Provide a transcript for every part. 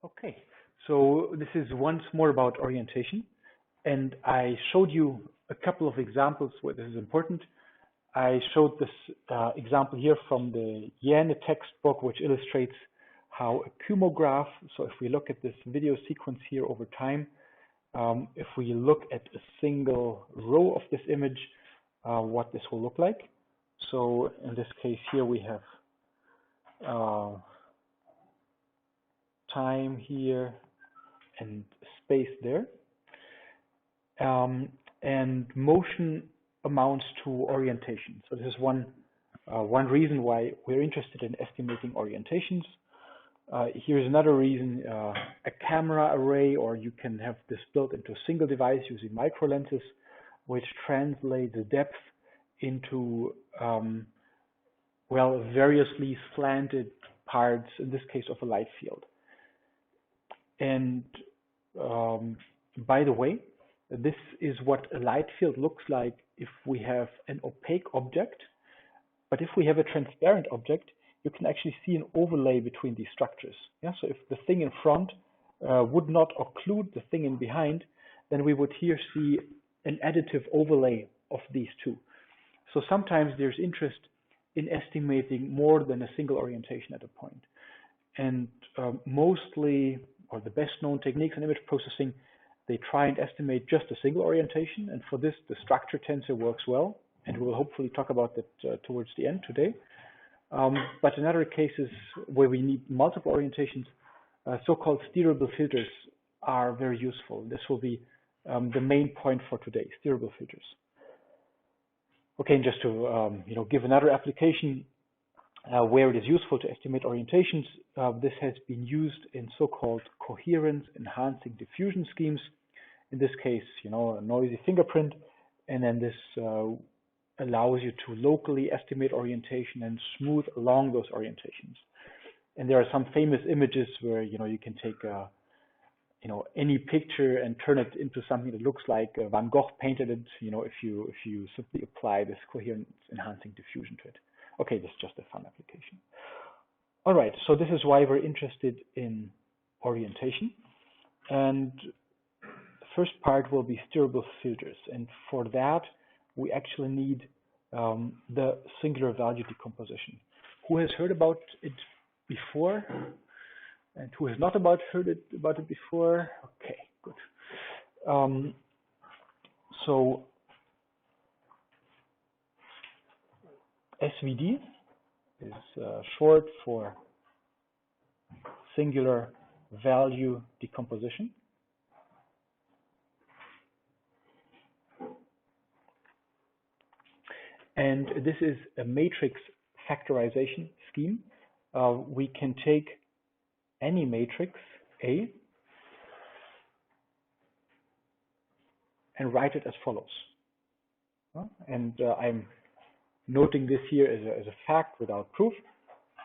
Okay, so this is once more about orientation, and I showed you a couple of examples where this is important. I showed this example here from the Yane textbook, which illustrates how a cumograph, so if we look at this video sequence here over time, if we look at a single row of this image, what this will look like. So in this case here we have time here and space there. And motion amounts to orientation. So this is one reason why we're interested in estimating orientations. Here's another reason, a camera array, or you can have this built into a single device using micro lenses, which translate the depth into, well, variously slanted parts, in this case of a light field. And by the way, this is what a light field looks like if we have an opaque object. But if we have a transparent object, you can actually see an overlay between these structures. Yeah? So if the thing in front would not occlude the thing in behind, then we would here see an additive overlay of these two. So sometimes there's interest in estimating more than a single orientation at a point. And mostly, or the best known techniques in image processing, they try and estimate just a single orientation. And for this, the structure tensor works well. And we'll hopefully talk about that towards the end today. But in other cases where we need multiple orientations, so-called steerable filters are very useful. This will be the main point for today, steerable filters. Okay, and just to give another application where it is useful to estimate orientations, this has been used in so-called coherence enhancing diffusion schemes. In this case, a noisy fingerprint, and then this allows you to locally estimate orientation and smooth along those orientations. And there are some famous images where you can take any picture and turn it into something that looks like Van Gogh painted it. If you simply apply this coherence enhancing diffusion to it. Okay, this is just a fun application. All right, so this is why we're interested in orientation. And the first part will be steerable filters. And for that, we actually need the singular value decomposition. Who has heard about it before? And who has not heard about it before? Okay, good. So SVD is short for singular value decomposition. And this is a matrix factorization scheme. We can take any matrix A and write it as follows. And I'm noting this here as a fact without proof,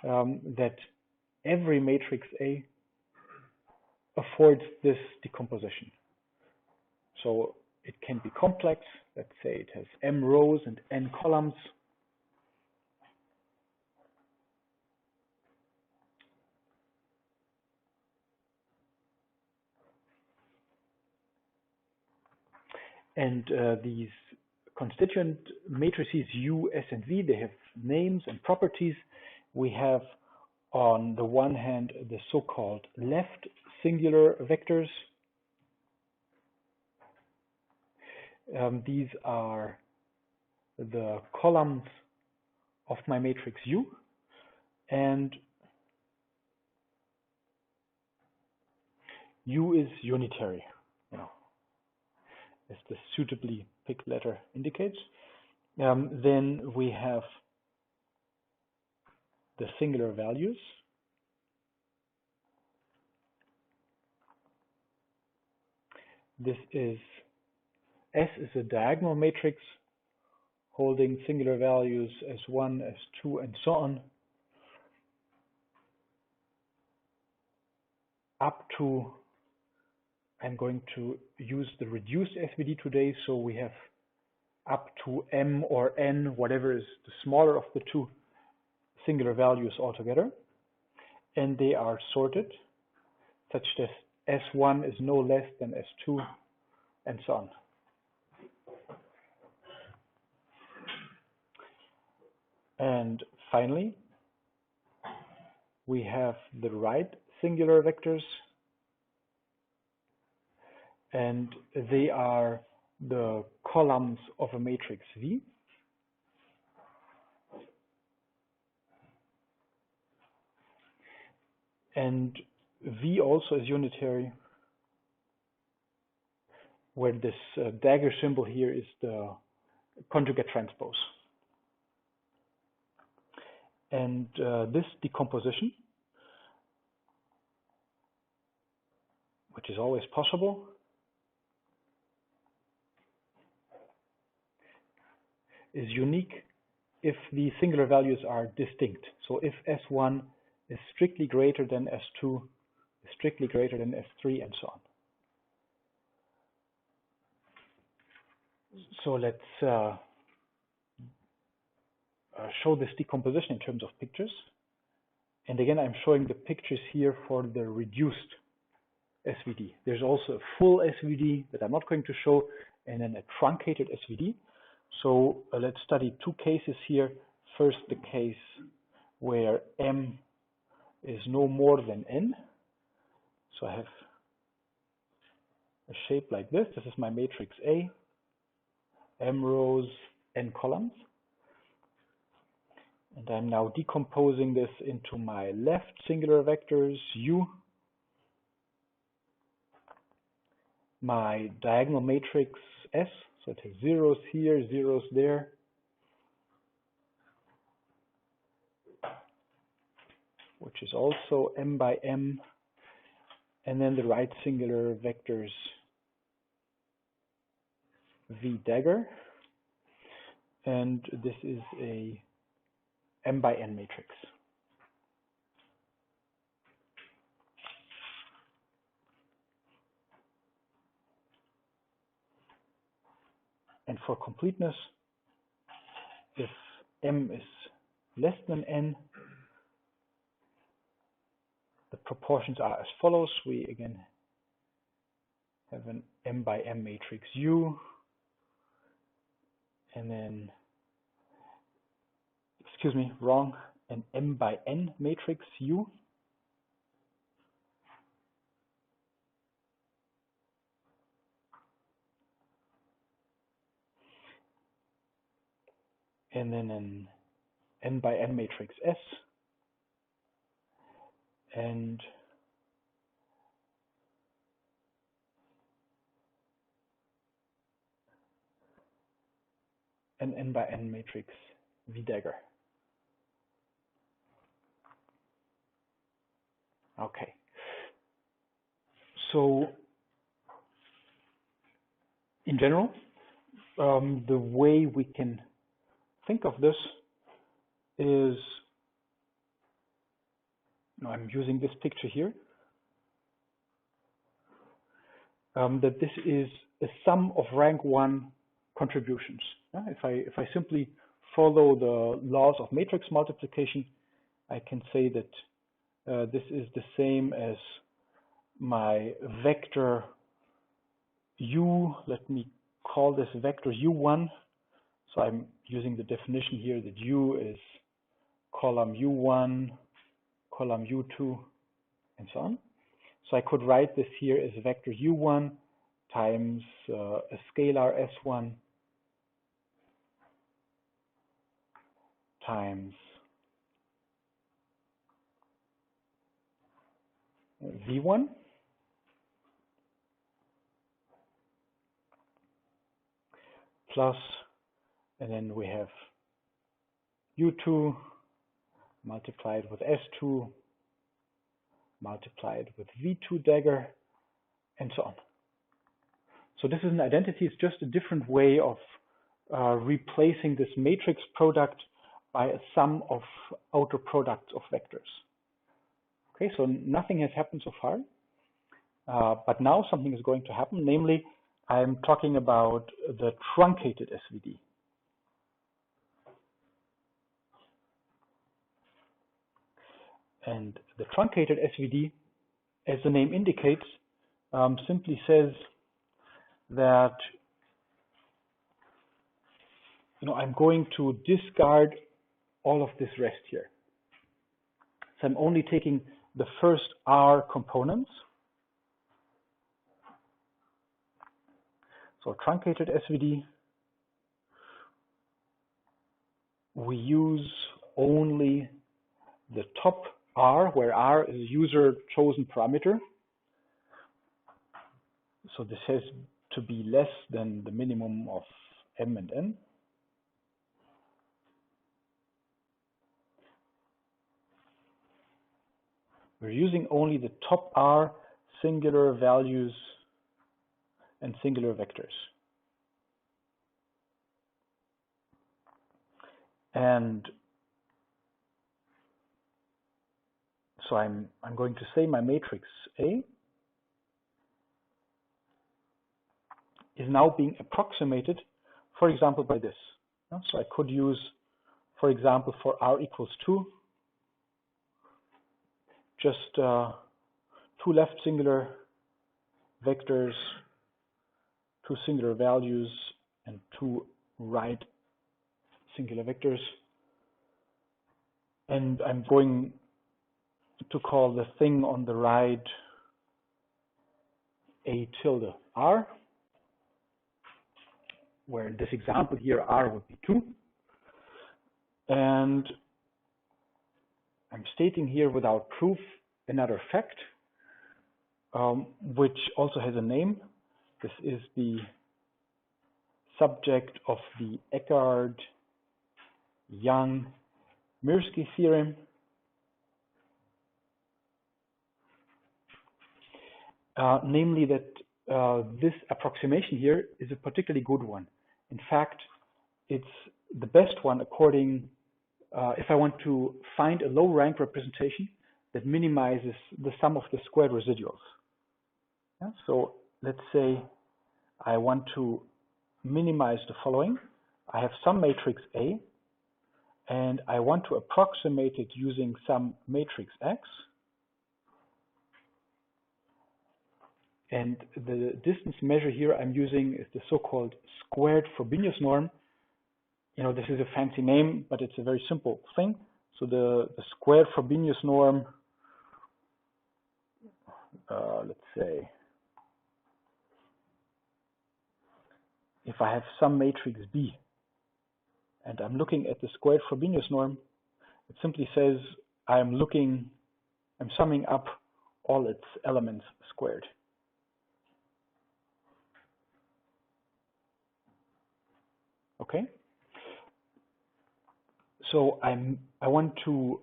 that every matrix A affords this decomposition. So it can be complex. Let's say it has m rows and n columns. And these constituent matrices U, S, and V, they have names and properties. We have, on the one hand, the so-called left singular vectors. These are the columns of my matrix U, and U is unitary, as the suitably picked letter indicates. Then we have the singular values. This is S is a diagonal matrix holding singular values S1, S2, and so on, up to, I'm going to use the reduced SVD today, so we have up to M or N, whatever is the smaller of the two singular values altogether, and they are sorted such that S1 is no less than S2, and so on. And finally, we have the right singular vectors, and they are the columns of a matrix V. And V also is unitary, where this dagger symbol here is the conjugate transpose. And this decomposition, which is always possible, is unique if the singular values are distinct. So if S1 is strictly greater than S2, is strictly greater than S3, and so on. So let's show this decomposition in terms of pictures. And again, I'm showing the pictures here for the reduced SVD. There's also a full SVD that I'm not going to show, and then a truncated SVD. So let's study two cases here. First, the case where M is no more than N. So I have a shape like this. This is my matrix A, M rows, N columns. And I'm now decomposing this into my left singular vectors, U, my diagonal matrix S, so it has zeros here, zeros there, which is also M by M, and then the right singular vectors V dagger, and this is a M by N matrix. And for completeness, if M is less than N, the proportions are as follows. We again have an M by M matrix U, and then, excuse me, wrong, an M by N matrix U. And then an N by N matrix S, and an N by N matrix V dagger. Okay. So in general, the way we can think of this is, I'm using this picture here, that this is a sum of rank 1 contributions. If I simply follow the laws of matrix multiplication, I can say that this is the same as my vector U. Let me call this vector U1. So I'm using the definition here that U is column U1, column U2, and so on. So I could write this here as vector U1 times a scalar S1 times V1 plus, and then we have U2 multiplied with S2 multiplied with V2 dagger, and so on. So this is an identity. It's just a different way of replacing this matrix product by a sum of outer products of vectors. Okay, so nothing has happened so far, but now something is going to happen. Namely, I'm talking about the truncated SVD. And the truncated SVD as the name indicates, simply says that I'm going to discard all of this rest here. So I'm only taking the first R components. So truncated SVD, we use only the top R, where R is a user chosen parameter. So this has to be less than the minimum of M and N. We're using only the top R singular values and singular vectors. And so I'm going to say my matrix A is now being approximated, for example, by this. So I could use, for example, for R equals 2, just 2 left singular vectors, 2 singular values, and 2 right singular vectors. And I'm going to call the thing on the right A tilde R, where in this example here R would be 2. And I'm stating here without proof another fact, which also has a name. This is the subject of the Eckart-Young-Mirsky theorem. Namely that this approximation here is a particularly good one. In fact, it's the best one according, if I want to find a low rank representation that minimizes the sum of the squared residuals. Yeah, so let's say I want to minimize the following. I have some matrix A, and I want to approximate it using some matrix X. And the distance measure here I'm using is the so-called squared Frobenius norm. This is a fancy name, but it's a very simple thing. So the squared Frobenius norm, let's say, if I have some matrix B, and I'm looking at the squared Frobenius norm, it simply says I'm summing up all its elements squared. Okay. So I want to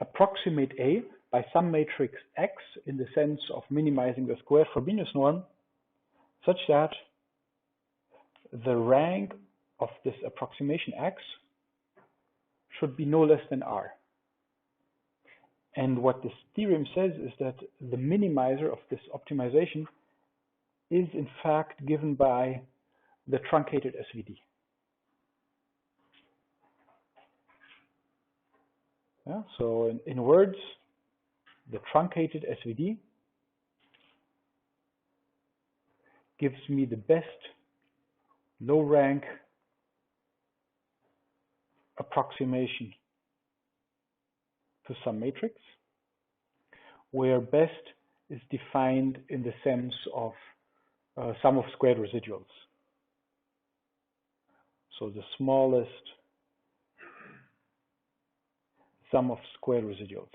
approximate A by some matrix X in the sense of minimizing the squared Frobenius norm, such that the rank of this approximation X should be no less than R. And what this theorem says is that the minimizer of this optimization is in fact given by the truncated SVD. Yeah, so in words, the truncated SVD gives me the best low rank approximation to some matrix, where best is defined in the sense of sum of squared residuals. So the smallest sum of squared residuals.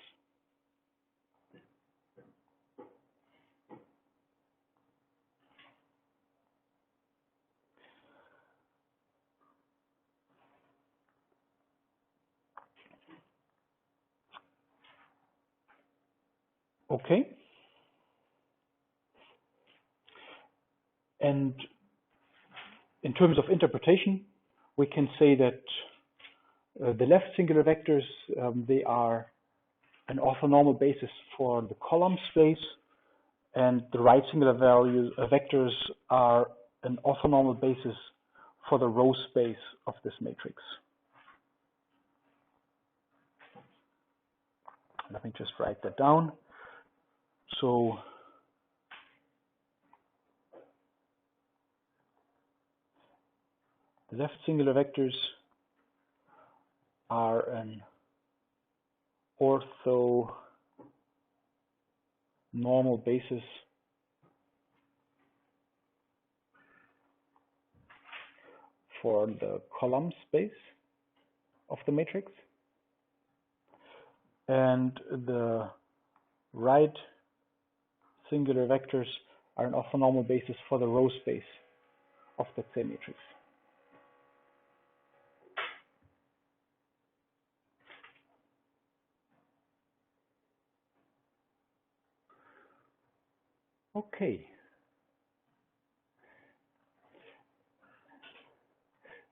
Okay. And in terms of interpretation, we can say that the left singular vectors, they are an orthonormal basis for the column space, and the right singular vectors are an orthonormal basis for the row space of this matrix. Let me just write that down. So the left singular vectors are an orthonormal basis for the column space of the matrix, and the right singular vectors are an orthonormal basis for the row space of that same matrix. Okay.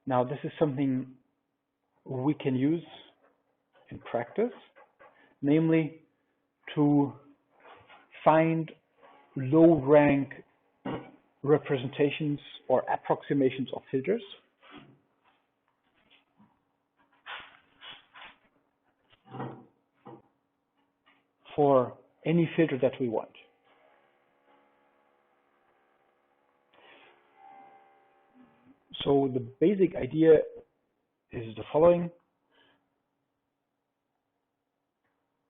Now this is something we can use in practice, namely to find low rank representations or approximations of filters for any filter that we want. So the basic idea is the following.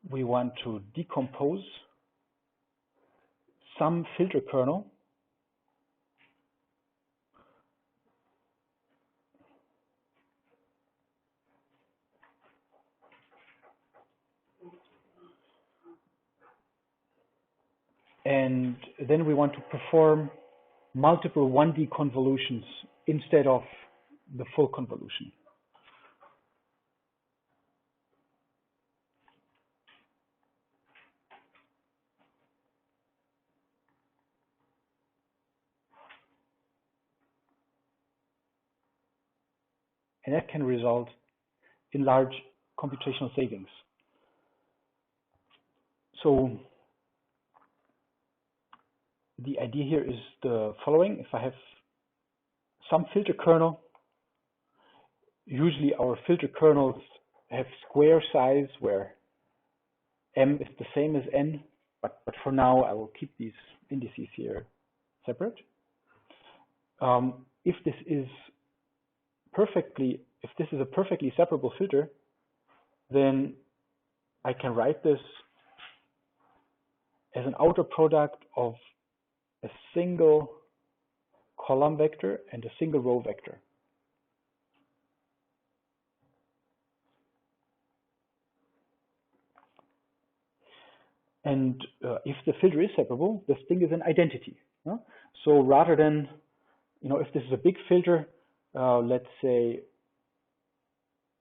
We want to decompose some filter kernel and then we want to perform multiple 1D convolutions instead of the full convolution. And that can result in large computational savings. So the idea here is the following. If I have some filter kernel, usually our filter kernels have square size where m is the same as n, but for now I will keep these indices here separate. If this is a perfectly separable filter, then I can write this as an outer product of a single column vector and a single row vector. And if the filter is separable, this thing is an identity. So rather than, if this is a big filter, let's say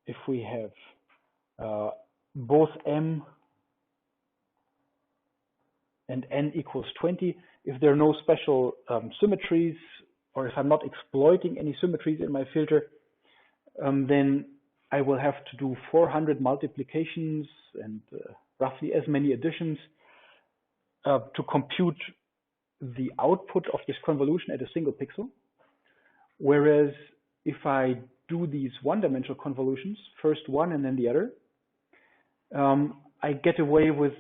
if we have both m and n equals 20, if there are no special symmetries, or if I'm not exploiting any symmetries in my filter, then I will have to do 400 multiplications and roughly as many additions to compute the output of this convolution at a single pixel. Whereas if I do these one-dimensional convolutions, first one and then the other, I get away with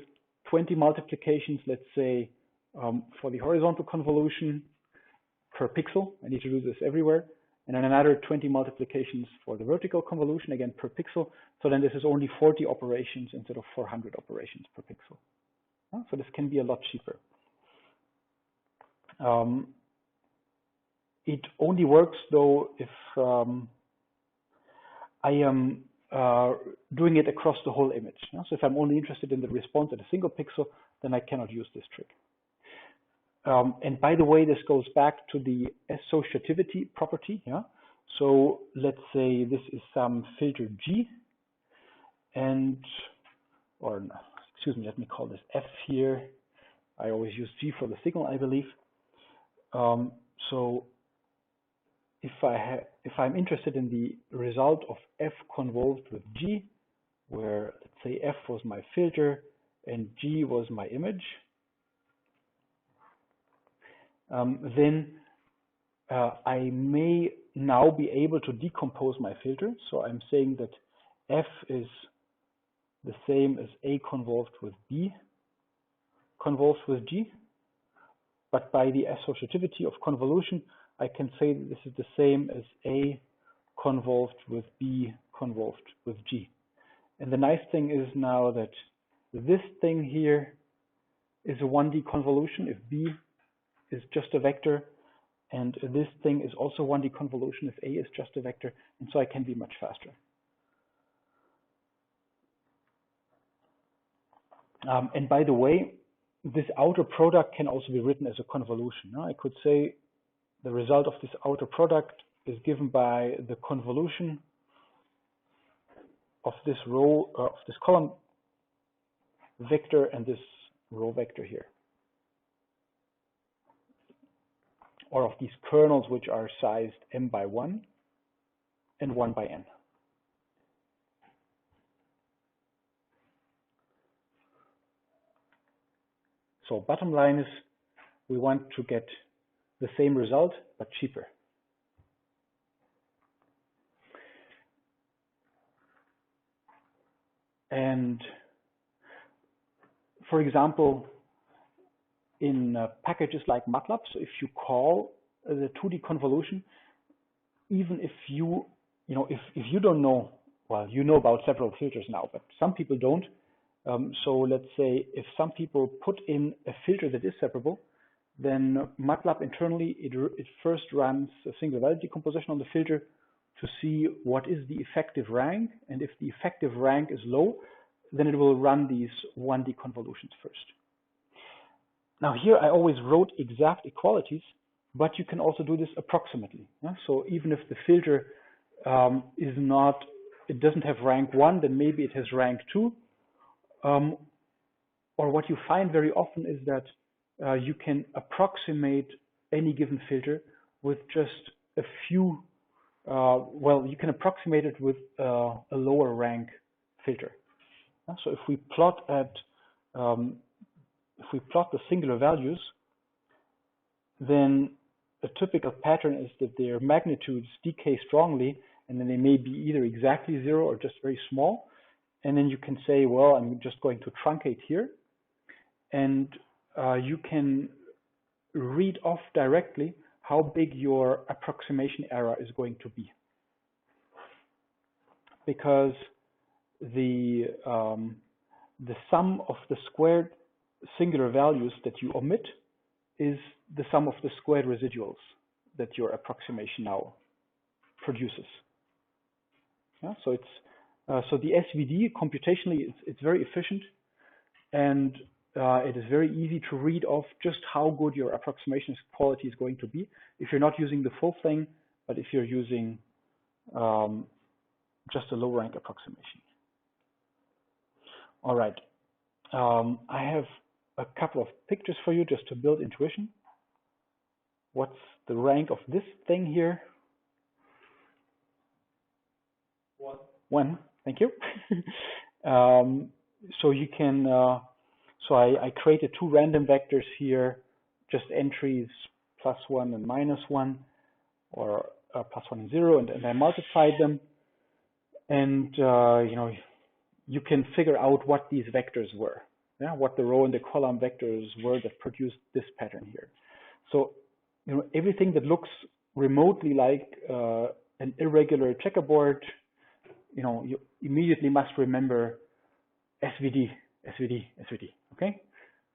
20 multiplications, let's say, for the horizontal convolution per pixel. I need to do this everywhere. And then another 20 multiplications for the vertical convolution, again, per pixel. So then this is only 40 operations instead of 400 operations per pixel. So this can be a lot cheaper. It only works, though, if I am doing it across the whole image. So if I'm only interested in the response at a single pixel, then I cannot use this trick. And by the way, this goes back to the associativity property. So let's say this is some filter G, excuse me, let me call this F here. I always use G for the signal, I believe. So if I'm interested in the result of F convolved with G, where let's say F was my filter and G was my image, then I may now be able to decompose my filter. So I'm saying that F is the same as A convolved with B. convolves with G, but by the associativity of convolution, I can say that this is the same as A convolved with B convolved with G. And the nice thing is now that this thing here is a 1D convolution if B is just a vector, and this thing is also 1D convolution if A is just a vector, and so I can be much faster. And by the way, this outer product can also be written as a convolution. I could say the result of this outer product is given by the convolution of this row, of this column vector and this row vector here, or of these kernels which are sized m by 1 and 1 by n. So bottom line is we want to get the same result but cheaper. And for example, in packages like MATLAB, so if you call the 2D convolution, even if if you don't know, well, you know about separable filters now, but some people don't. So let's say if some people put in a filter that is separable, then MATLAB internally, it first runs a single value decomposition on the filter to see what is the effective rank. And if the effective rank is low, then it will run these 1D convolutions first. Now here I always wrote exact equalities, but you can also do this approximately. Yeah? So even if the filter it doesn't have rank 1, then maybe it has rank 2. Or what you find very often is that you can approximate any given filter with just a few, you can approximate it with a lower rank filter. So if we plot the singular values, then a typical pattern is that their magnitudes decay strongly, and then they may be either exactly 0 or just very small. And then you can say, well, I'm just going to truncate here. And you can read off directly how big your approximation error is going to be. Because the sum of the squared singular values that you omit is the sum of the squared residuals that your approximation now produces. Yeah, so it's so the SVD computationally it's very efficient, and it is very easy to read off just how good your approximation quality is going to be if you're not using the full thing, but if you're using just a low rank approximation. All right, I have a couple of pictures for you just to build intuition. What's the rank of this thing here? 1. 1, thank you. So you can, so I created 2 random vectors here, just entries +1 and -1, or +1 and 0, and I multiplied them. And you can figure out what these vectors were, what the row and the column vectors were that produced this pattern here. So everything that looks remotely like an irregular checkerboard, you immediately must remember SVD, SVD, SVD. Okay,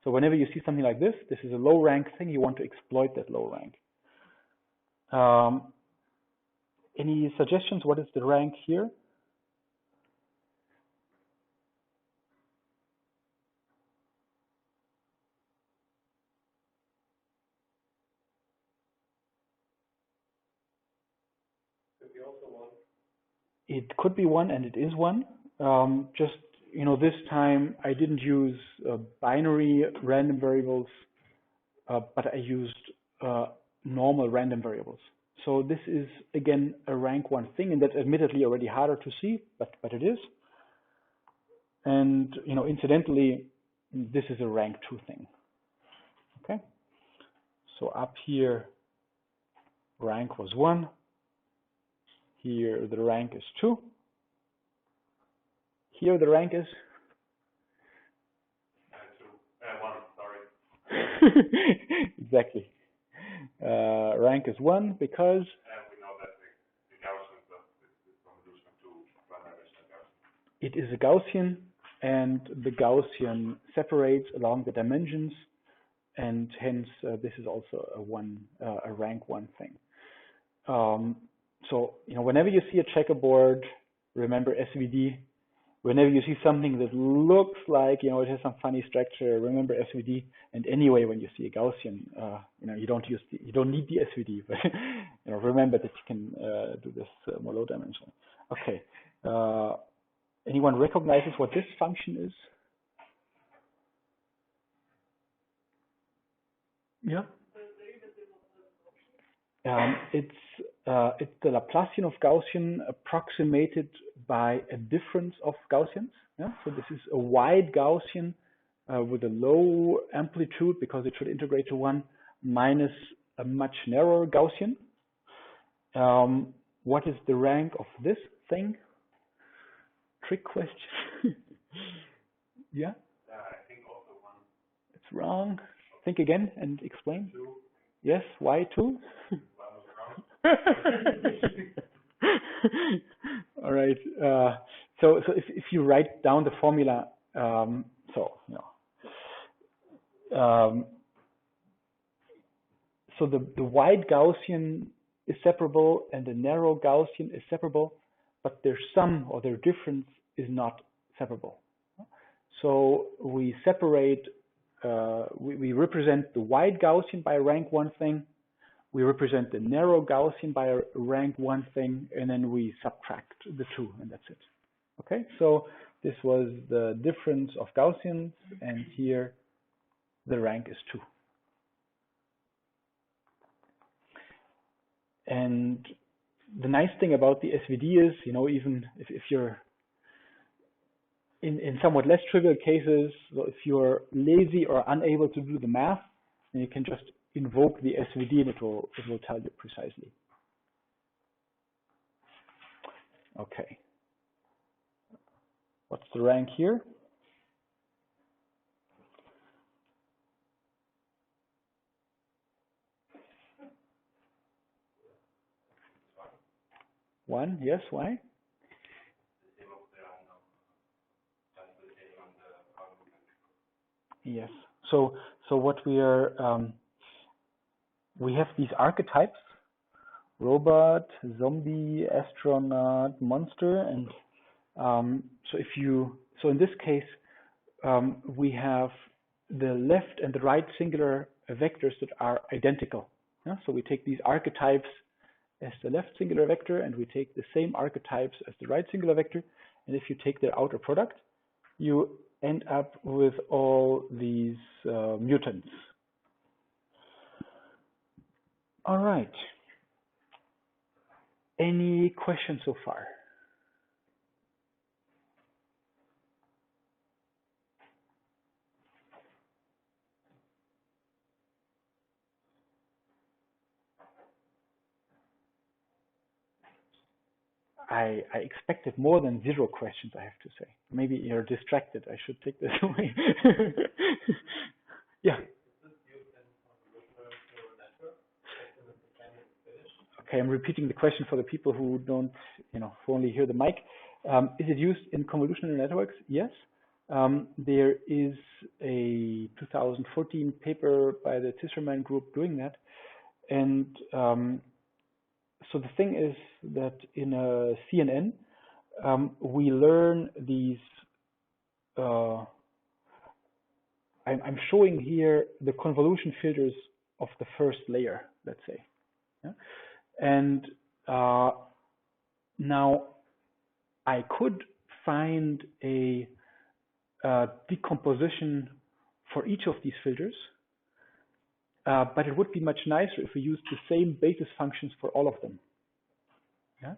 so whenever you see something like this is a low rank thing. You want to exploit that low rank. Any suggestions? What is the rank here? It could be 1, and it is 1. Just this time I didn't use binary random variables, but I used normal random variables. So this is again a rank 1 thing, and that's admittedly already harder to see, but it is. And incidentally, this is a rank 2 thing. Okay. So up here, rank was 1. Here the rank is 2. Here the rank is 1, sorry. Exactly. Rank is 1 because we know that the Gaussian is convolution to one-dimensional Gaussian. it is a Gaussian, and the Gaussian separates along the dimensions, and hence this is also a rank 1 thing. So whenever you see a checkerboard, remember SVD. Whenever you see something that looks like it has some funny structure, remember SVD. And anyway, when you see a Gaussian, you don't need the SVD, but remember that you can do this more low dimensional. Okay. Anyone recognizes what this function is? Yeah. It's the Laplacian of Gaussian approximated by a difference of Gaussians. Yeah? So this is a wide Gaussian with a low amplitude because it should integrate to 1 minus a much narrower Gaussian. What is the rank of this thing? Trick question. Yeah? I think also 1. It's wrong. Think again and explain. 2. Yes, why 2? All right. So if you write down the formula, so the wide Gaussian is separable and the narrow Gaussian is separable, but their sum or their difference is not separable. So we separate. We represent the wide Gaussian by a rank 1 thing. We represent the narrow Gaussian by a rank 1 thing, and then we subtract the 2, and that's it. Okay, so this was the difference of Gaussians, and here the rank is 2. And the nice thing about the SVD is, even if you're in somewhat less trivial cases, so if you're lazy or unable to do the math, then you can just invoke the SVD and it will tell you precisely. Okay. What's the rank here? One, yes, why? Yes. So what we are, we have these archetypes: robot, zombie, astronaut, monster, and so in this case, we have the left and the right singular vectors that are identical. Yeah? So we take these archetypes as the left singular vector, and we take the same archetypes as the right singular vector. And if you take their outer product, you end up with all these mutants. All right. Any questions so far? I expected more than 0 questions, I have to say. Maybe you're distracted. I should take this away. Yeah. Okay, I'm repeating the question for the people who don't, who only hear the mic. Is it used in convolutional networks? Yes. There is a 2014 paper by the Tensor group doing that. And so the thing is that in a CNN, we learn these, I'm showing here the convolution filters of the first layer, let's say. Yeah? And now I could find a decomposition for each of these filters, but it would be much nicer if we used the same basis functions for all of them. Yeah?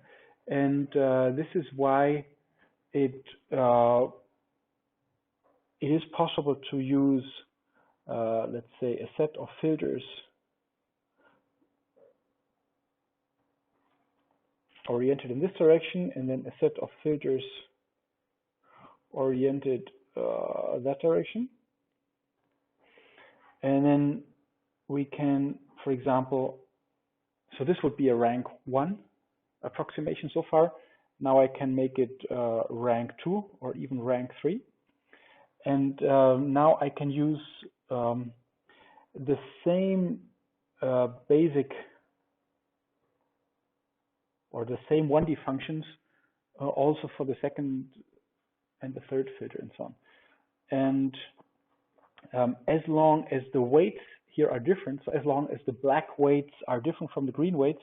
And this is why it is possible to use, let's say, a set of filters oriented in this direction, and then a set of filters oriented that direction. And then we can, for example, so this would be a rank 1 approximation so far. Now I can make it rank 2 or even rank 3. And now I can use the same basic or the same 1D functions also for the second and the third filter and so on. And as long as the weights here are different, so as long as the black weights are different from the green weights,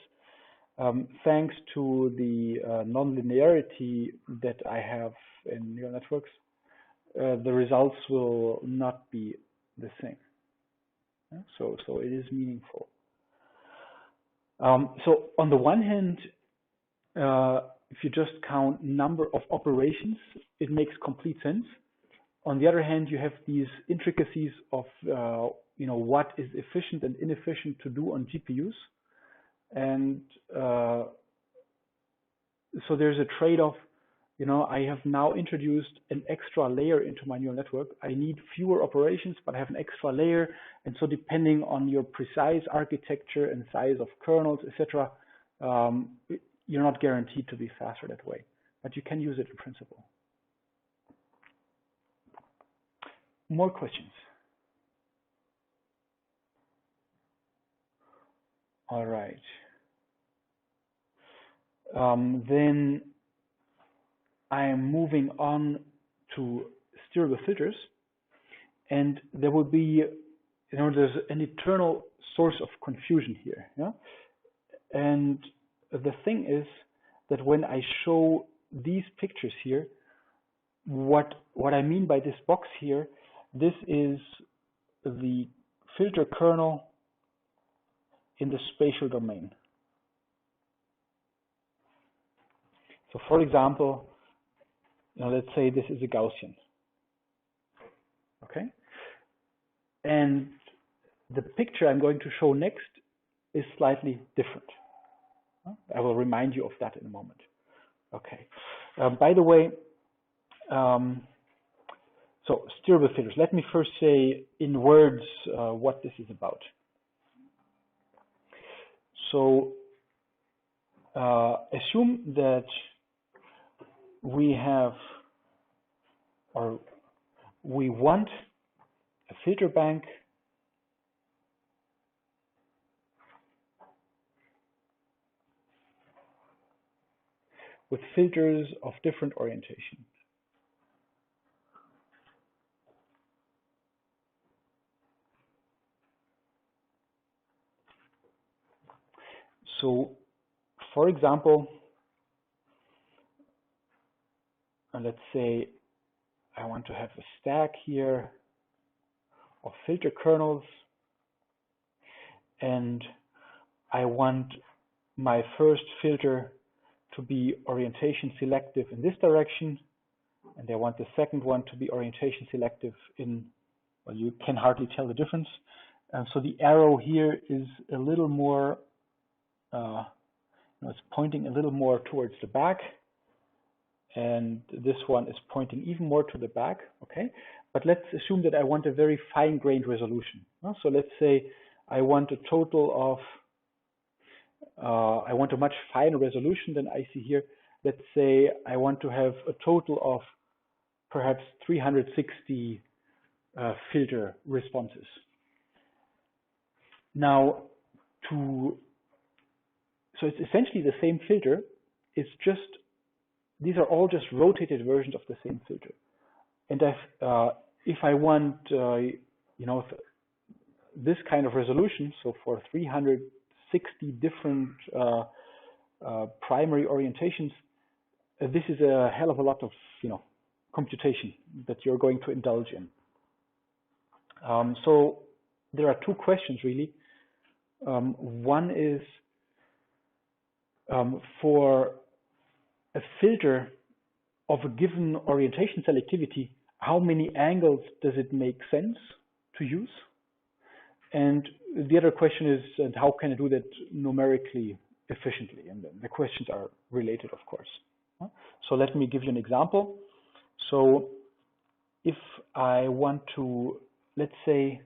thanks to the nonlinearity that I have in neural networks, the results will not be the same. So it is meaningful. So on the one hand, if you just count number of operations, it makes complete sense. On the other hand, you have these intricacies of what is efficient and inefficient to do on GPUs, and so there's a trade-off. I have now introduced an extra layer into my neural network. I need fewer operations, but I have an extra layer, and so depending on your precise architecture and size of kernels, etc., you're not guaranteed to be faster that way, but you can use it in principle. More questions? All right. Then I am moving on to steerable filters, and there will be, there's an eternal source of confusion here. Yeah? And the thing is that when I show these pictures here, what I mean by this box here, this is the filter kernel in the spatial domain. So for example, let's say this is a Gaussian, okay? And the picture I'm going to show next is slightly different. I will remind you of that in a moment. Okay. By the way, so steerable filters. Let me first say in words what this is about. So assume that we have, or we want a filter bank with filters of different orientation. So, for example, let's say I want to have a stack here of filter kernels, and I want my first filter to be orientation selective in this direction, and I want the second one to be orientation selective in, well, you can hardly tell the difference. So the arrow here is a little more, it's pointing a little more towards the back, and this one is pointing even more to the back, okay? But let's assume that I want a very fine-grained resolution. So let's say I want a total of, I want a much finer resolution than I see here. Let's say I want to have a total of perhaps 360 filter responses. Now, so it's essentially the same filter. It's just, these are all just rotated versions of the same filter. And if I want, this kind of resolution, so for 360 different primary orientations, this is a hell of a lot of, computation that you're going to indulge in. So there are two questions really. One is, for a filter of a given orientation selectivity, how many angles does it make sense to use? And the other question is, and how can I do that numerically efficiently? And the questions are related, of course. So let me give you an example. So if I want to, let's say,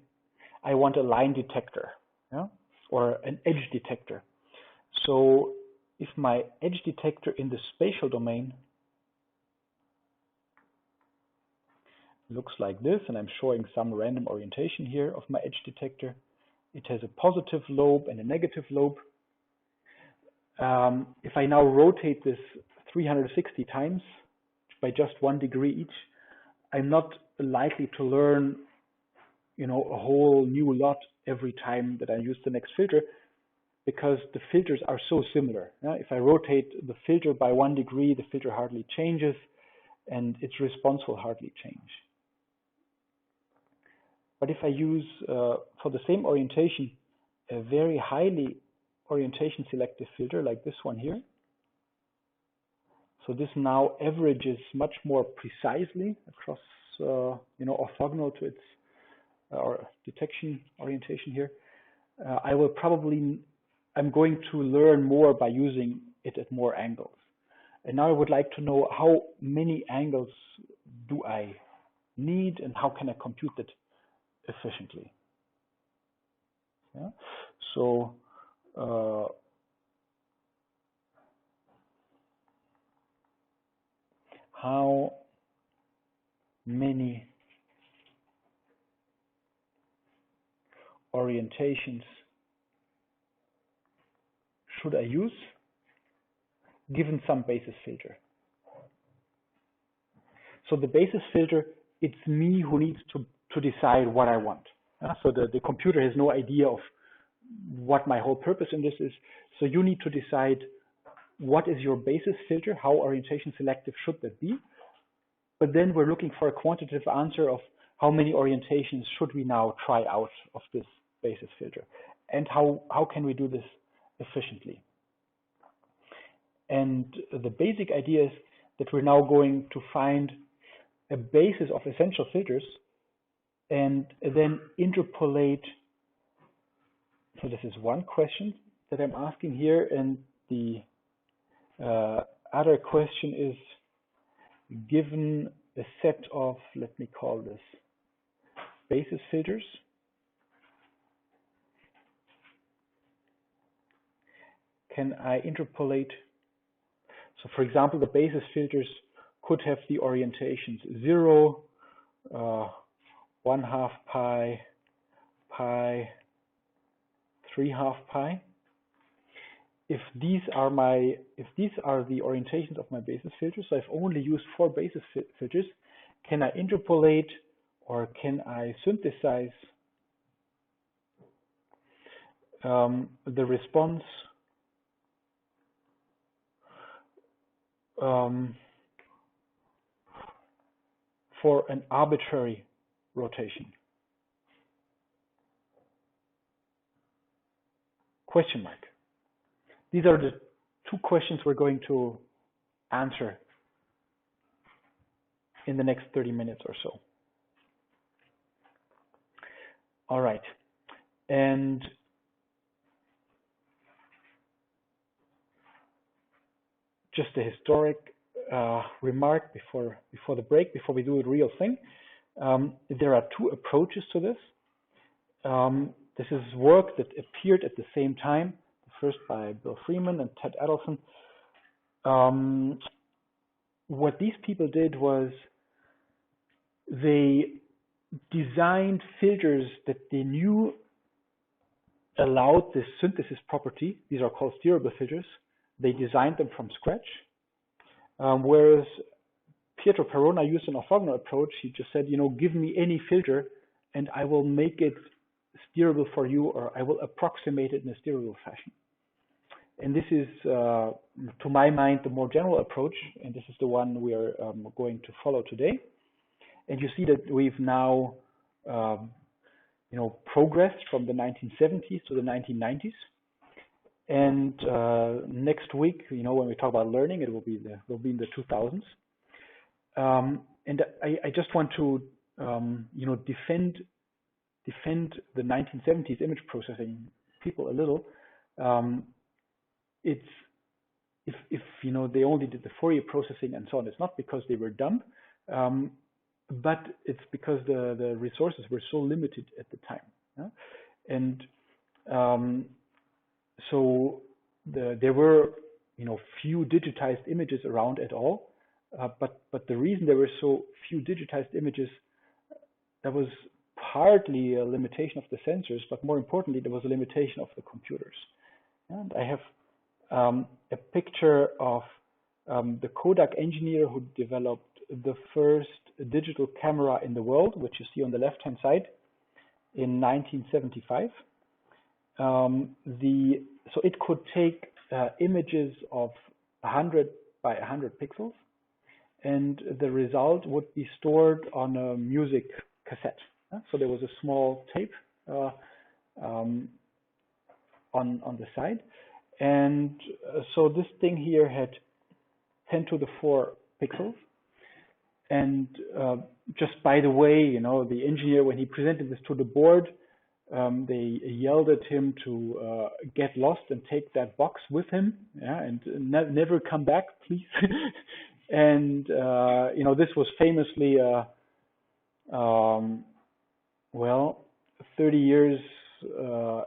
I want a line detector, yeah, or an edge detector. So if my edge detector in the spatial domain looks like this, and I'm showing some random orientation here of my edge detector, it has a positive lobe and a negative lobe. If I now rotate this 360 times by just 1 degree each, I'm not likely to learn, a whole new lot every time that I use the next filter, because the filters are so similar. If I rotate the filter by 1 degree, the filter hardly changes, and its response will hardly change. But if I use, for the same orientation, a very highly orientation selective filter like this one here, so this now averages much more precisely across, orthogonal to its detection orientation here, I'm going to learn more by using it at more angles. And now I would like to know how many angles do I need and how can I compute it efficiently. Yeah? So how many orientations should I use given some basis filter? So the basis filter, it's me who needs to decide what I want. So the computer has no idea of what my whole purpose in this is. So you need to decide what is your basis filter, how orientation selective should that be. But then we're looking for a quantitative answer of how many orientations should we now try out of this basis filter, and how can we do this efficiently. And the basic idea is that we're now going to find a basis of essential filters and then interpolate. So this is one question that I'm asking here, and the other question is, given a set of, let me call this basis filters, can I interpolate? So for example, the basis filters could have the orientations 0, 1/2 pi, pi, 3/2 pi. If these are the orientations of my basis filters, so I've only used 4 basis filters, can I interpolate or can I synthesize the response for an arbitrary rotation? Question mark. These are the 2 questions we're going to answer in the next 30 minutes or so. All right. And just a historic remark before the break, before we do the real thing. There are 2 approaches to this. This is work that appeared at the same time, the first by Bill Freeman and Ted Adelson. What these people did was they designed filters that they knew allowed this synthesis property. These are called steerable filters. They designed them from scratch. Whereas Pietro Perona used an orthogonal approach. He just said, give me any filter and I will make it steerable for you, or I will approximate it in a steerable fashion. And this is, to my mind, the more general approach, and this is the one we are going to follow today. And you see that we've now, progressed from the 1970s to the 1990s. And next week, when we talk about learning, it will be in the 2000s. And I just want to, defend the 1970s image processing people a little. It's if they only did the Fourier processing and so on. It's not because they were dumb, but it's because the resources were so limited at the time. Yeah? And so there were, few digitized images around at all. But the reason there were so few digitized images, that was partly a limitation of the sensors, but more importantly, there was a limitation of the computers. And I have a picture of the Kodak engineer who developed the first digital camera in the world, which you see on the left-hand side, in 1975. So it could take images of 100 by 100 pixels, and the result would be stored on a music cassette. So there was a small tape on the side, and so this thing here had 10 to the 4 pixels. And just by the way, the engineer, when he presented this to the board, they yelled at him to get lost and take that box with him, and never come back, please. And this was famously, 30 years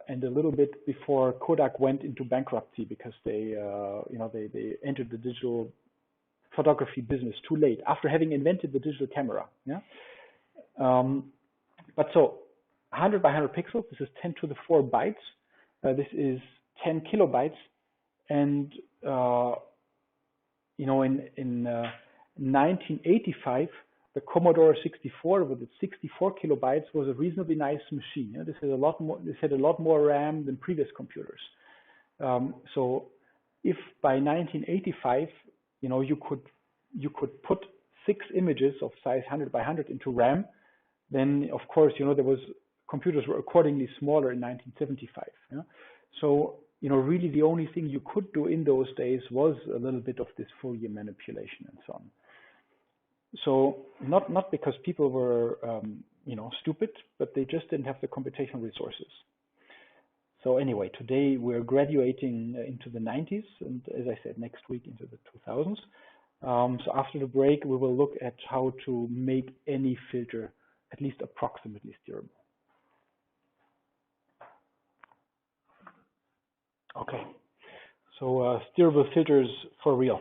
and a little bit before Kodak went into bankruptcy, because they entered the digital photography business too late, after having invented the digital camera. But so 100 by 100 pixels, this is 10 to the 4 bytes. This is 10 kilobytes. And, in 1985, the Commodore 64 with its 64 kilobytes was a reasonably nice machine. This had a lot more RAM than previous computers. So if by 1985, you could put 6 images of size 100 by 100 into RAM, then of course, computers were accordingly smaller in 1975. So, really the only thing you could do in those days was a little bit of this Fourier manipulation and so on. So not because people were, stupid, but they just didn't have the computational resources. So anyway, today we're graduating into the 90s, and as I said, next week into the 2000s. So after the break, we will look at how to make any filter at least approximately steerable. Okay, so steerable filters for real.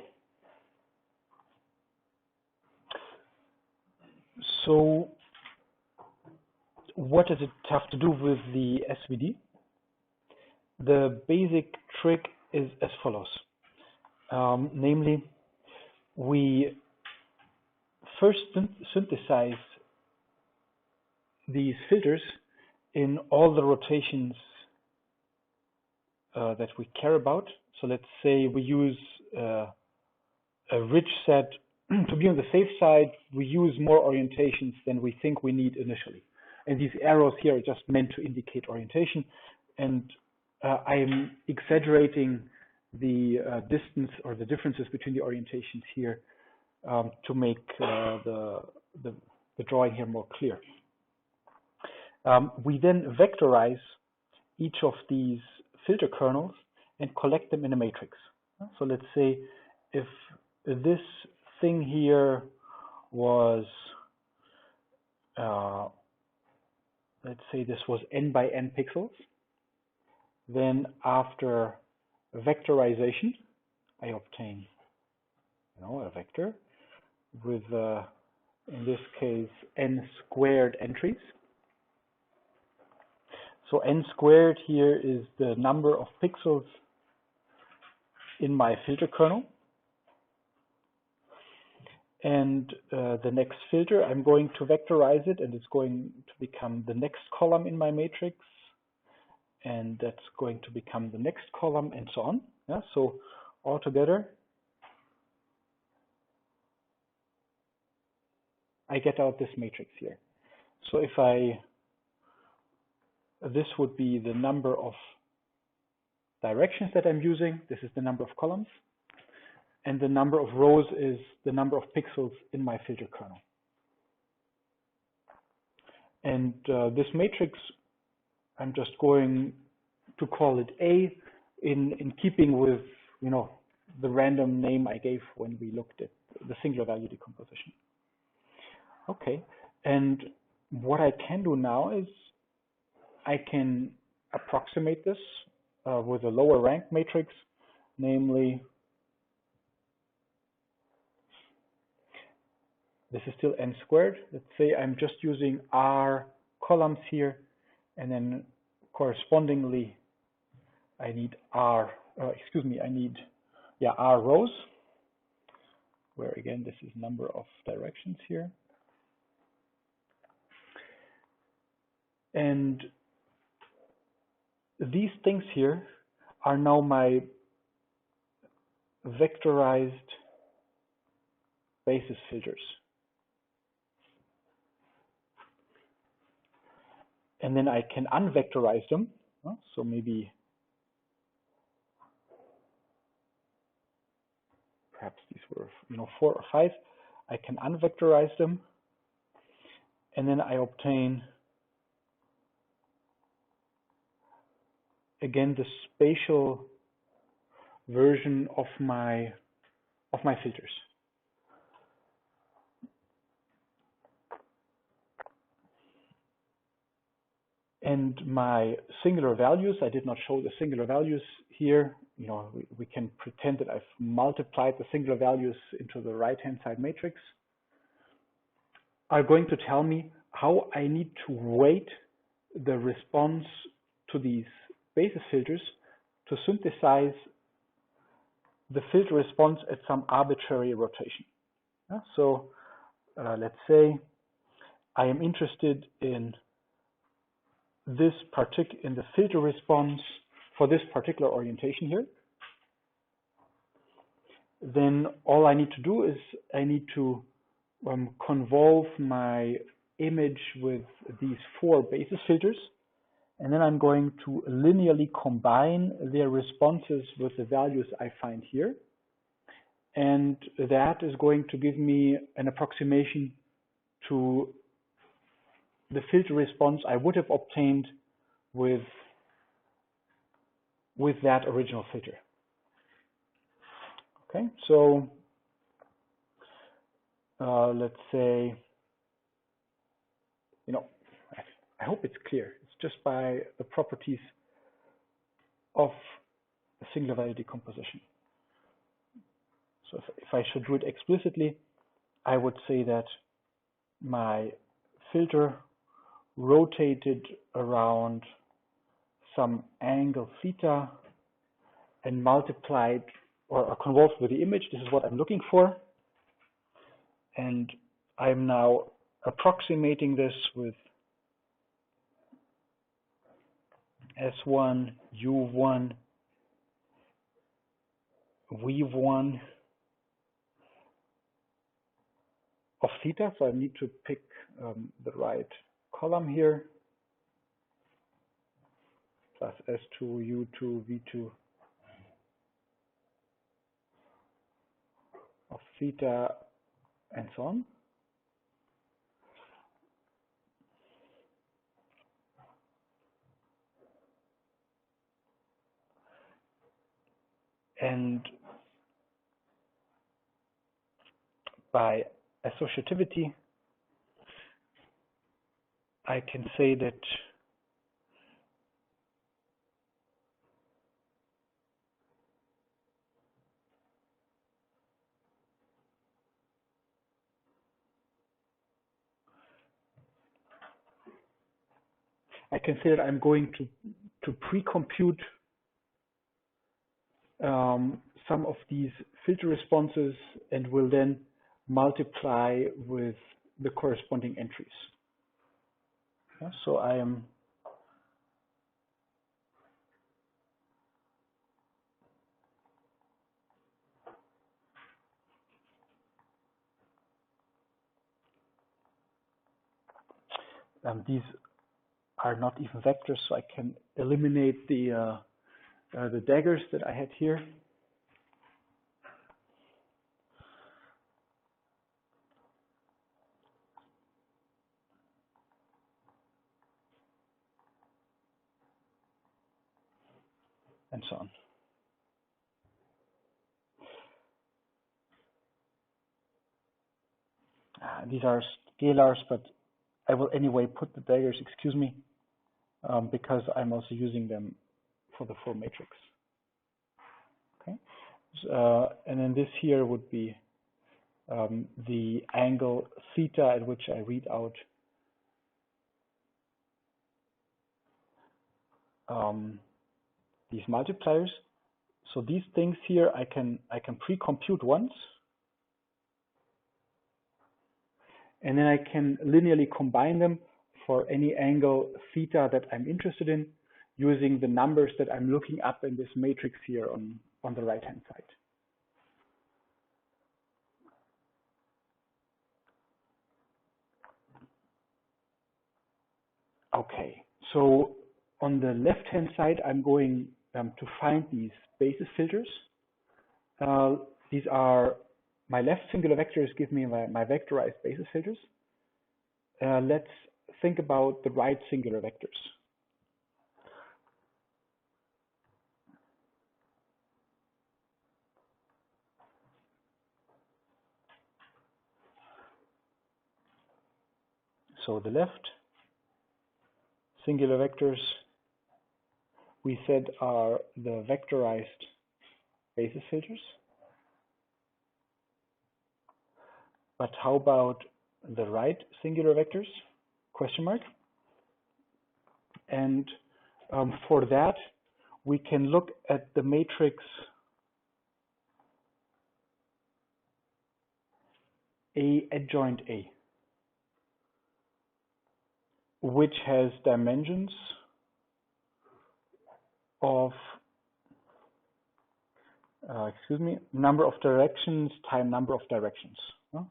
So what does it have to do with the SVD? The basic trick is as follows. Namely, we first synthesize these filters in all the rotations that we care about. So let's say we use a ridge set. To be on the safe side, we use more orientations than we think we need initially. And these arrows here are just meant to indicate orientation. And I'm exaggerating the distance or the differences between the orientations here to make the drawing here more clear. We then vectorize each of these filter kernels and collect them in a matrix. So let's say if this thing here was, let's say this was n by n pixels, then after vectorization, I obtain, a vector with, in this case, n squared entries. So n squared here is the number of pixels in my filter kernel. And the next filter, I'm going to vectorize it, and it's going to become the next column in my matrix. And that's going to become the next column, and so on. Yeah, so altogether, I get out this matrix here. So if this would be the number of directions that I'm using. This is the number of columns. And the number of rows is the number of pixels in my filter kernel. And this matrix, I'm just going to call it A in keeping with, the random name I gave when we looked at the singular value decomposition. Okay, and what I can do now is I can approximate this with a lower rank matrix, namely, this is still n squared. Let's say I'm just using R columns here, and then correspondingly, I need R rows, where again, this is number of directions here. And these things here are now my vectorized basis filters. And then I can unvectorize them. So maybe perhaps these were 4 or 5. I can unvectorize them, and then I obtain again the spatial version of my filters. And my singular values, I did not show the singular values here. We can pretend that I've multiplied the singular values into the right-hand side matrix, are going to tell me how I need to weight the response to these basis filters to synthesize the filter response at some arbitrary rotation. So let's say I am interested in the filter response for this particular orientation here. Then all I need to do is I need to convolve my image with these 4 basis filters, and then I'm going to linearly combine their responses with the values I find here, and that is going to give me an approximation to the filter response I would have obtained with that original filter. Okay, so let's say, I hope it's clear. It's just by the properties of a singular value decomposition. So if I should do it explicitly, I would say that my filter rotated around some angle theta and multiplied or convolved with the image. This is what I'm looking for. And I'm now approximating this with S1, U1, V1 of theta. So I need to pick the right column here, plus S2, U2, V2 of theta, and so on. And by associativity, I can say that I'm going to pre-compute some of these filter responses and will then multiply with the corresponding entries. So I am these are not even vectors, so I can eliminate the daggers that I had here. And so on. These are scalars, but I will anyway put the daggers, excuse me. because I'm also using them for the full matrix. Okay, and then this here would be the angle theta at which I read out these multipliers. So these things here I can pre-compute once, and then I can linearly combine them for any angle theta that I'm interested in, using the numbers that I'm looking up in this matrix here on the right hand side. Okay, so on the left hand side, I'm going to find these basis filters. These are my left singular vectors give me my vectorized basis filters. Let's think about the right singular vectors. So the left singular vectors we said are the vectorized basis filters. But how about the right singular vectors? Question mark. And for that, we can look at the matrix A adjoint A, which has dimensions of number of directions times number of directions.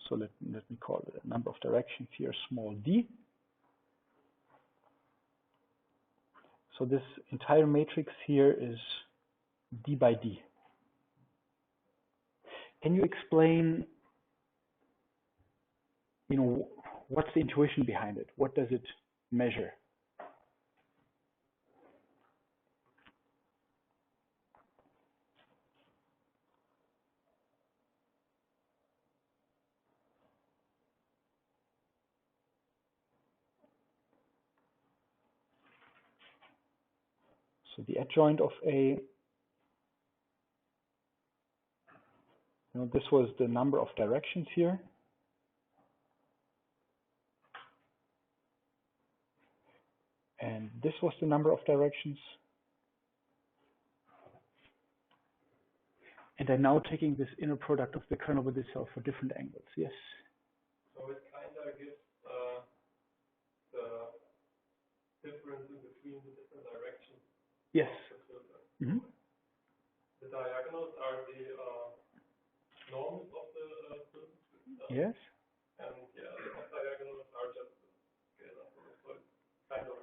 So let me call it a number of directions here, small d. So this entire matrix here is d by d. Can you explain, what's the intuition behind it? What does it measure? So the adjoint of A, this was the number of directions here. And this was the number of directions. And I'm now taking this inner product of the kernel with itself for different angles. Yes? So it kind of gives the difference in between the different directions. Yes. Mm-hmm. The diagonals are the norms of the filter. Yes. And yeah, the diagonals are just the scalar. So it's kind of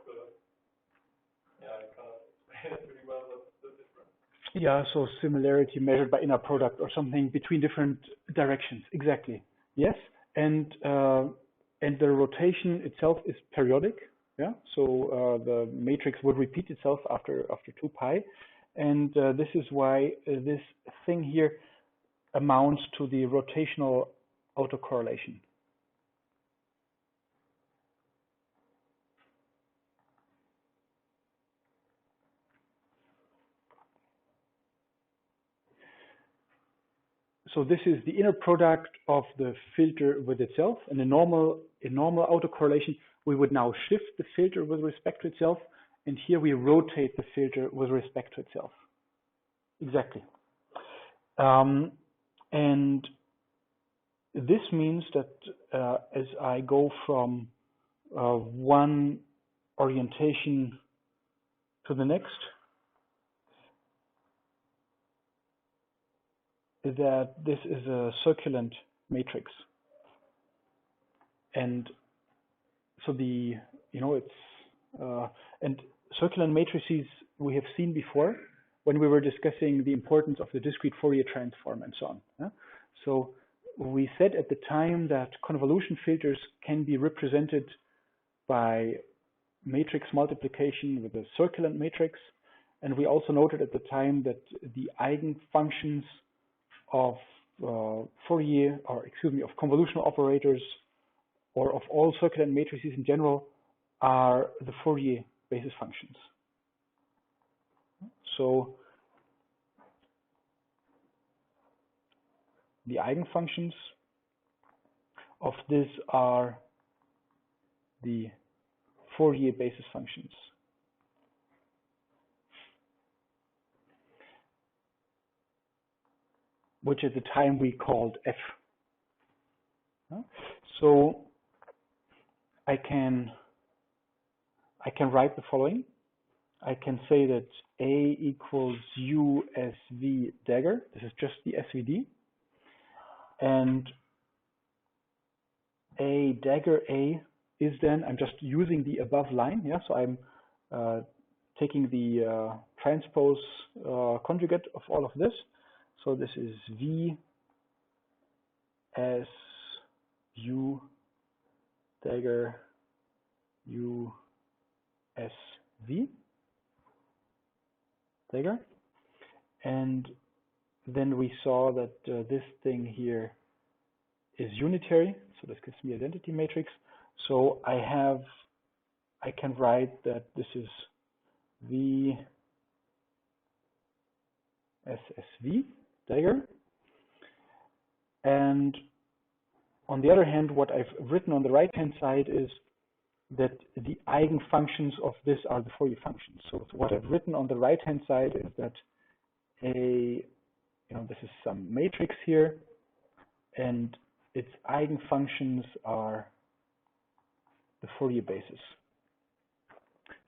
I can't explain it pretty well, but the difference. Yeah, so similarity measured by inner product or something between different directions. Exactly. Yes. And the rotation itself is periodic. Yeah. So the matrix would repeat itself after 2 pi. And this is why this thing here amounts to the rotational autocorrelation. So this is the inner product of the filter with itself. And in normal autocorrelation, we would now shift the filter with respect to itself. And here we rotate the filter with respect to itself. Exactly. And this means that as I go from one orientation to the next, that this is a circulant matrix. And so and circulant matrices we have seen before when we were discussing the importance of the discrete Fourier transform and so on. Yeah? So we said at the time that convolution filters can be represented by matrix multiplication with a circulant matrix. And we also noted at the time that the eigenfunctions of Fourier, or of convolutional operators, or of all circulant matrices in general, are the Fourier basis functions. So the eigenfunctions of this are the Fourier basis functions. Which at the time we called f. So I can write the following. I can say that A equals U SV dagger. This is just the SVD. And A dagger A is then, I'm just using the above line. Yeah, so I'm taking the transpose conjugate of all of this. So this is V S U dagger U S V dagger, and then we saw that this thing here is unitary, so this gives me identity matrix. So I can write that this is V SSV dagger, and on the other hand, what I've written on the right hand side is that the eigenfunctions of this are the Fourier functions. So what I've written on the right hand side is that this is some matrix here, and its eigenfunctions are the Fourier basis.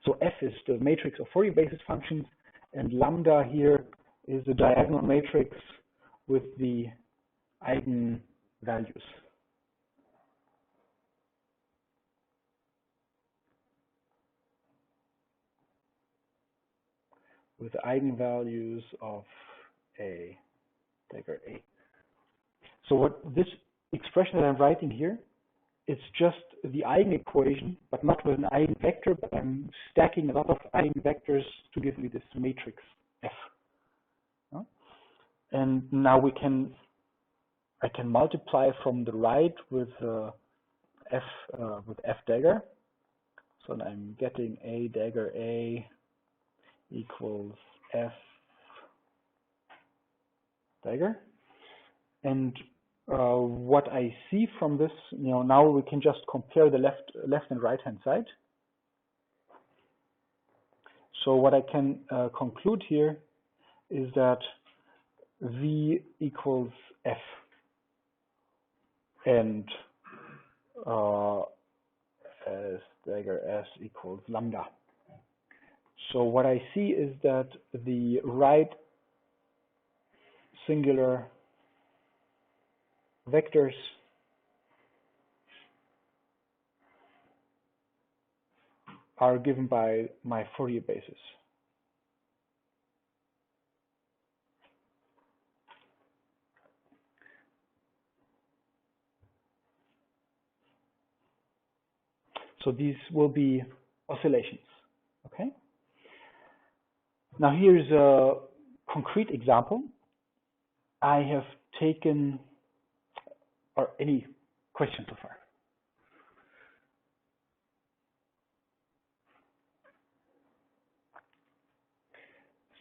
So F is the matrix of Fourier basis functions, and lambda here is the diagonal matrix with the eigenvalues. With the eigenvalues of A dagger A. So what this expression that I'm writing here, it's just the eigenequation, but not with an eigenvector, but I'm stacking a lot of eigenvectors to give me this matrix F. And now I can multiply from the right with F dagger. So I'm getting A dagger A equals F dagger. And what I see from this, now we can just compare the left and right hand side. So what I can conclude here is that V equals F and S dagger S equals lambda. So what I see is that the right singular vectors are given by my Fourier basis. So these will be oscillations, okay? Now here's a concrete example. I have taken, or any questions so far?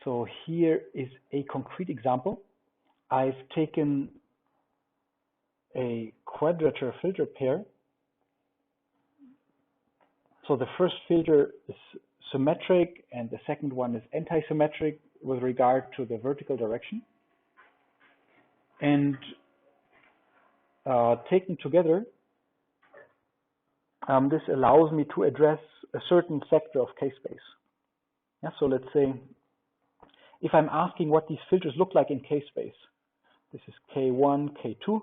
So here is a concrete example. I've taken a quadrature filter pair. So the first filter is symmetric and the second one is anti-symmetric with regard to the vertical direction. And taken together, this allows me to address a certain sector of K-space. Yeah, so let's say if I'm asking what these filters look like in K-space, this is K1, K2,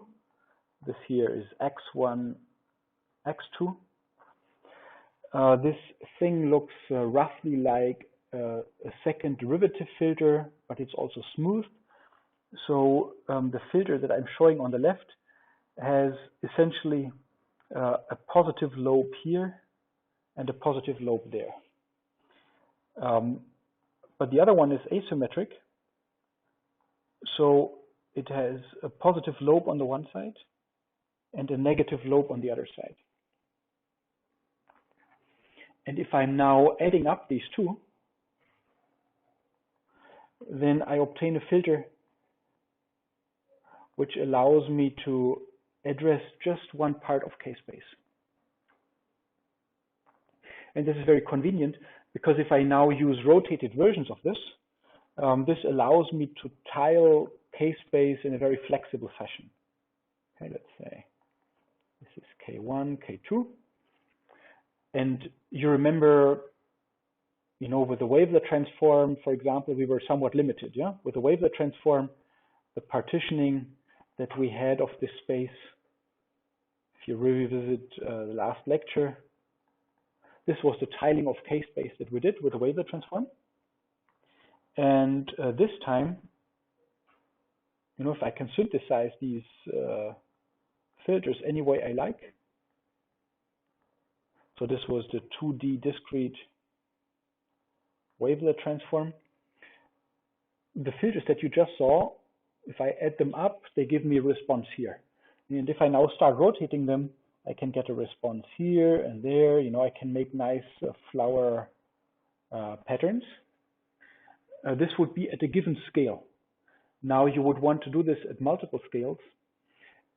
this here is X1, X2. This thing looks roughly like a second derivative filter, but it's also smooth. So the filter that I'm showing on the left has essentially a positive lobe here and a positive lobe there. But the other one is asymmetric. So it has a positive lobe on the one side and a negative lobe on the other side. And if I'm now adding up these two, then I obtain a filter which allows me to address just one part of K-space. And this is very convenient because if I now use rotated versions of this, this allows me to tile K-space in a very flexible fashion. Okay, let's say this is K1, K2. And you remember, you know, with the wavelet transform, for example, we were somewhat limited, yeah? With the wavelet transform, the partitioning that we had of this space, if you revisit the last lecture, this was the tiling of K-space that we did with the wavelet transform. And this time, you know, if I can synthesize these filters any way I like, so this was the 2D discrete wavelet transform. The filters that you just saw, if I add them up, they give me a response here. And if I now start rotating them, I can get a response here and there. You know, I can make nice flower patterns. This would be at a given scale. Now you would want to do this at multiple scales.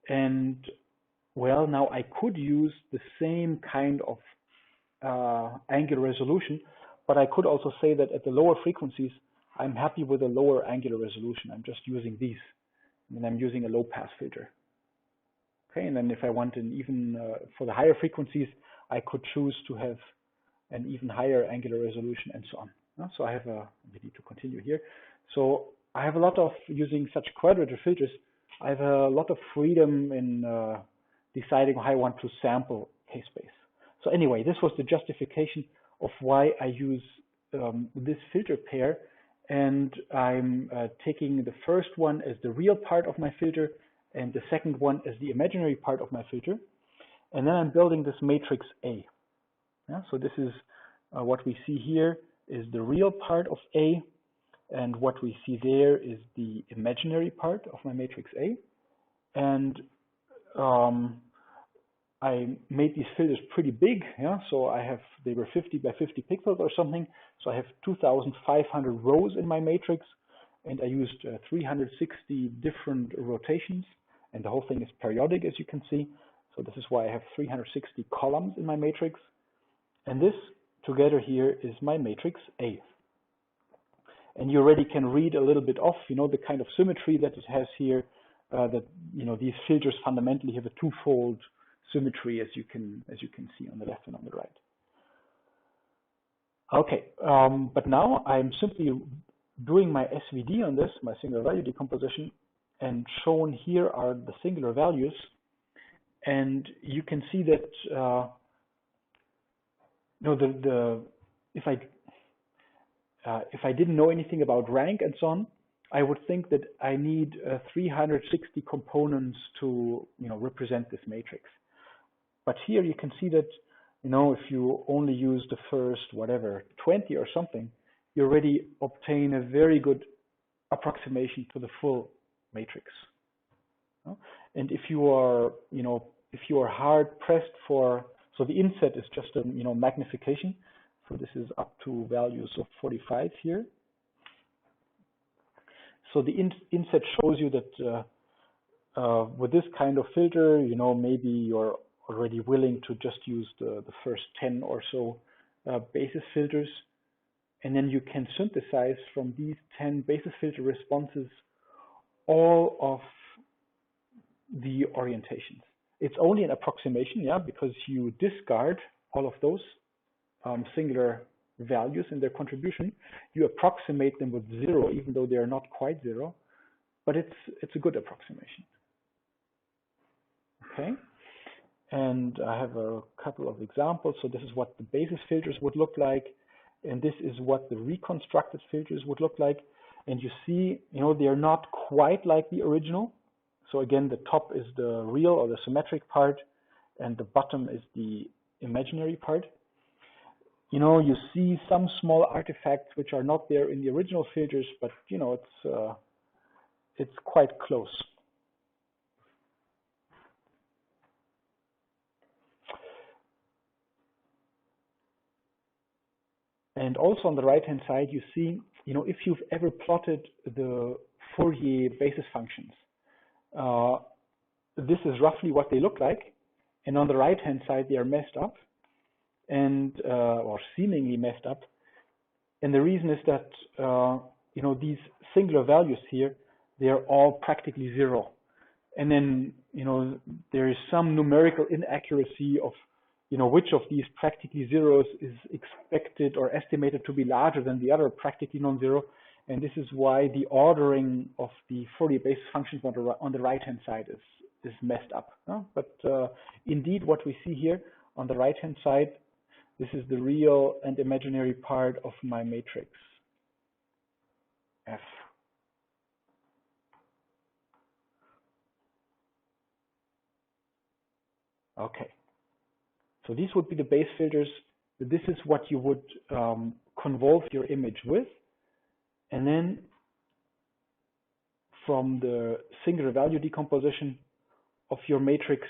And well, now I could use the same kind of angular resolution, but I could also say that at the lower frequencies, I'm happy with a lower angular resolution. I'm just using these, and I'm using a low pass filter. Okay, and then if I want an even, for the higher frequencies, I could choose to have an even higher angular resolution and so on. So I have we need to continue here. So I have a lot of, using such quadrature filters, I have a lot of freedom in deciding how I want to sample K-space. So anyway, this was the justification of why I use this filter pair, and I'm taking the first one as the real part of my filter and the second one as the imaginary part of my filter, and then I'm building this matrix A. Yeah, so this is what we see here is the real part of A, and what we see there is the imaginary part of my matrix A. And I made these filters pretty big, yeah. So they were 50 by 50 pixels or something. So I have 2,500 rows in my matrix, and I used 360 different rotations, and the whole thing is periodic, as you can see. So this is why I have 360 columns in my matrix, and this together here is my matrix A. And you already can read a little bit off, you know, the kind of symmetry that it has here. That, you know, these filters fundamentally have a twofold symmetry, as you can see on the left and on the right. Okay, but now I'm simply doing my SVD on this, my singular value decomposition, and shown here are the singular values, and you can see that you know, if I didn't know anything about rank and so on, I would think that I need 360 components to, you know, represent this matrix. But here you can see that, you know, if you only use the first, whatever, 20 or something, you already obtain a very good approximation to the full matrix. And if you are, you know, if you are hard pressed for, so the inset is just a, you know, magnification. So this is up to values of 45 here. So the inset shows you that with this kind of filter, you know, maybe you're already willing to just use the first 10 or so basis filters. And then you can synthesize from these 10 basis filter responses all of the orientations. It's only an approximation, yeah, because you discard all of those singular values in their contribution. You approximate them with 0, even though they are not quite 0, but it's a good approximation. Okay, and I have a couple of examples. So this is what the basis filters would look like, and this is what the reconstructed filters would look like. And you see, you know, they are not quite like the original. So again, the top is the real or the symmetric part, and the bottom is the imaginary part. You know, you see some small artifacts which are not there in the original filters, but you know, it's quite close. And also on the right-hand side, you see, if you've ever plotted the Fourier basis functions, this is roughly what they look like. And on the right-hand side, they are messed up and or seemingly messed up. And the reason is that these singular values here, they are all practically zero. And then there is some numerical inaccuracy of which of these practically zeros is expected or estimated to be larger than the other practically non-zero. And this is why the ordering of the Fourier basis functions on the right-hand side is messed up. But indeed, what we see here on the right-hand side, this is the real and imaginary part of my matrix F. Okay. So these would be the base filters. This is what you would convolve your image with. And then from the singular value decomposition of your matrix,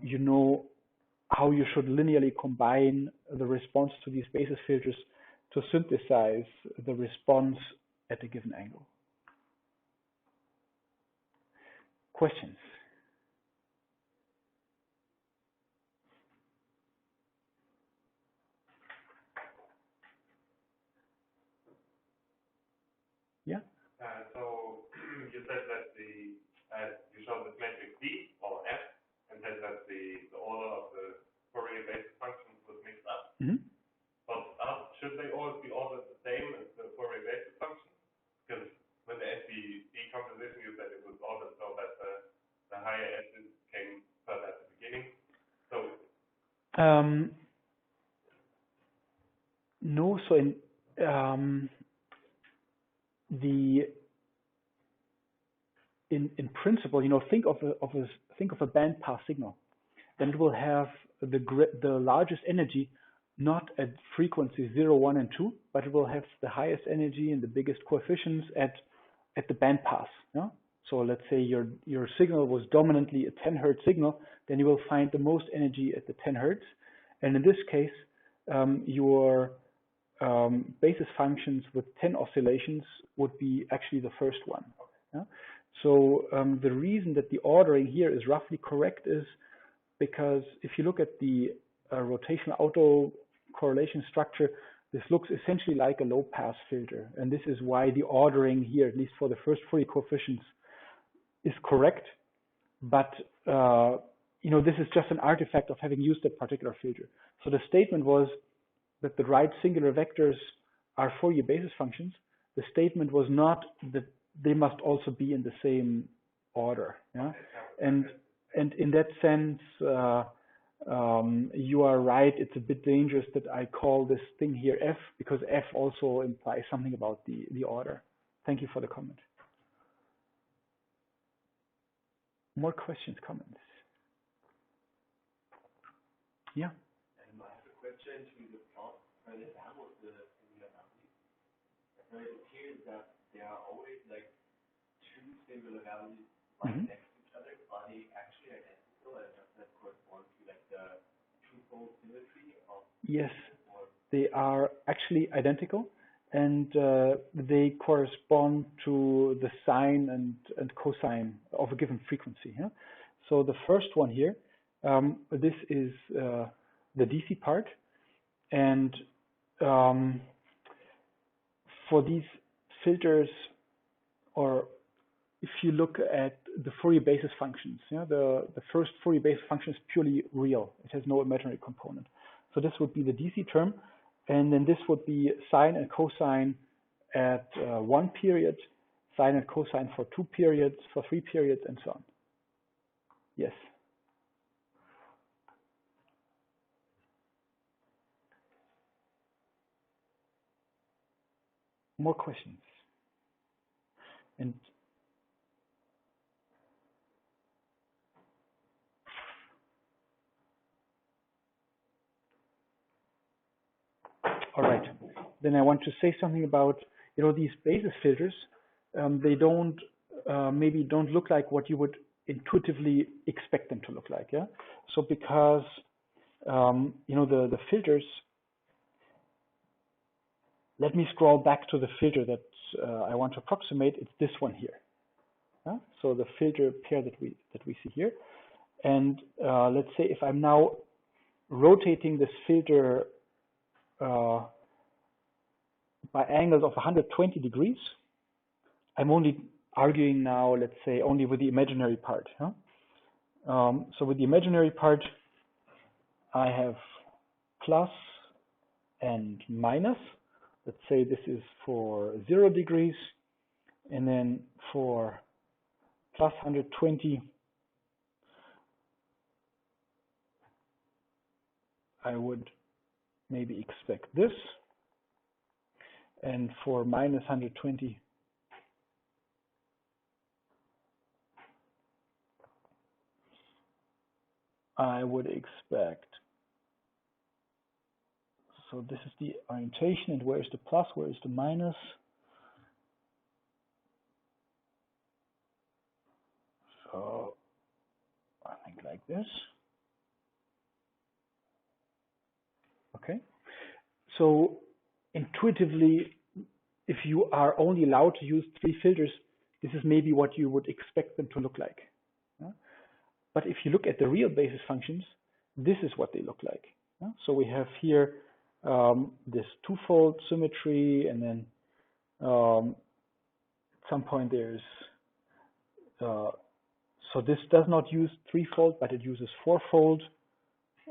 you know how you should linearly combine the response to these basis filters to synthesize the response at a given angle. Questions? Yeah? So you said that you showed this matrix D or F, and said that the order of the Fourier basis functions was mixed up. Mm-hmm. But should they always be ordered the same as the Fourier basis functions? Because with the SB decomposition, you said it was ordered so that the higher S's came further at the beginning. So no, so in in principle, think of a bandpass signal. Then it will have the largest energy not at frequency 0, 1, and 2, but it will have the highest energy and the biggest coefficients at the bandpass. Yeah? So let's say your signal was dominantly a 10 Hertz signal, then you will find the most energy at the 10 Hertz. And in this case, your basis functions with 10 oscillations would be actually the first one. Yeah? So the reason that the ordering here is roughly correct is because if you look at the rotational autocorrelation structure, this looks essentially like a low-pass filter. And this is why the ordering here, at least for the first Fourier coefficients, is correct. But this is just an artifact of having used that particular filter. So the statement was that the right singular vectors are Fourier basis functions. The statement was not that they must also be in the same order. Yeah? And in that sense, you are right. It's a bit dangerous that I call this thing here F, because F also implies something about the order. Thank you for the comment. More questions, comments? Yeah. And I have a question to the Prof. When it handles the singular value. So it appears that there are always like two singular values right next to each other. Are they actually identical, and does that correspond to like the twofold symmetry of? Yes, they are actually identical, and they correspond to the sine and cosine of a given frequency. Yeah? So the first one here, this is the DC part, and for these filters, or if you look at the Fourier basis functions, the first Fourier basis function is purely real. It has no imaginary component. So this would be the DC term, and then this would be sine and cosine at 1 period, sine and cosine for 2 periods, for 3 periods, and so on. Yes. More questions? And all right, then I want to say something about these basis filters. They maybe don't look like what you would intuitively expect them to look like. Yeah. So because the filters, let me scroll back to the filter that I want to approximate. It's this one here. So the filter pair that we see here. And let's say if I'm now rotating this filter by angles of 120 degrees, I'm only arguing now, let's say, only with the imaginary part. So with the imaginary part, I have plus and minus. Let's say this is for 0 degrees, and then for plus 120, I would maybe expect this, and for minus 120, I would expect, so this is the orientation, and where is the plus, where is the minus? So I think like this. Okay. So intuitively, if you are only allowed to use 3 filters, this is maybe what you would expect them to look like. But if you look at the real basis functions, this is what they look like. So we have here this twofold symmetry, and then at some point there's so this does not use threefold, but it uses fourfold,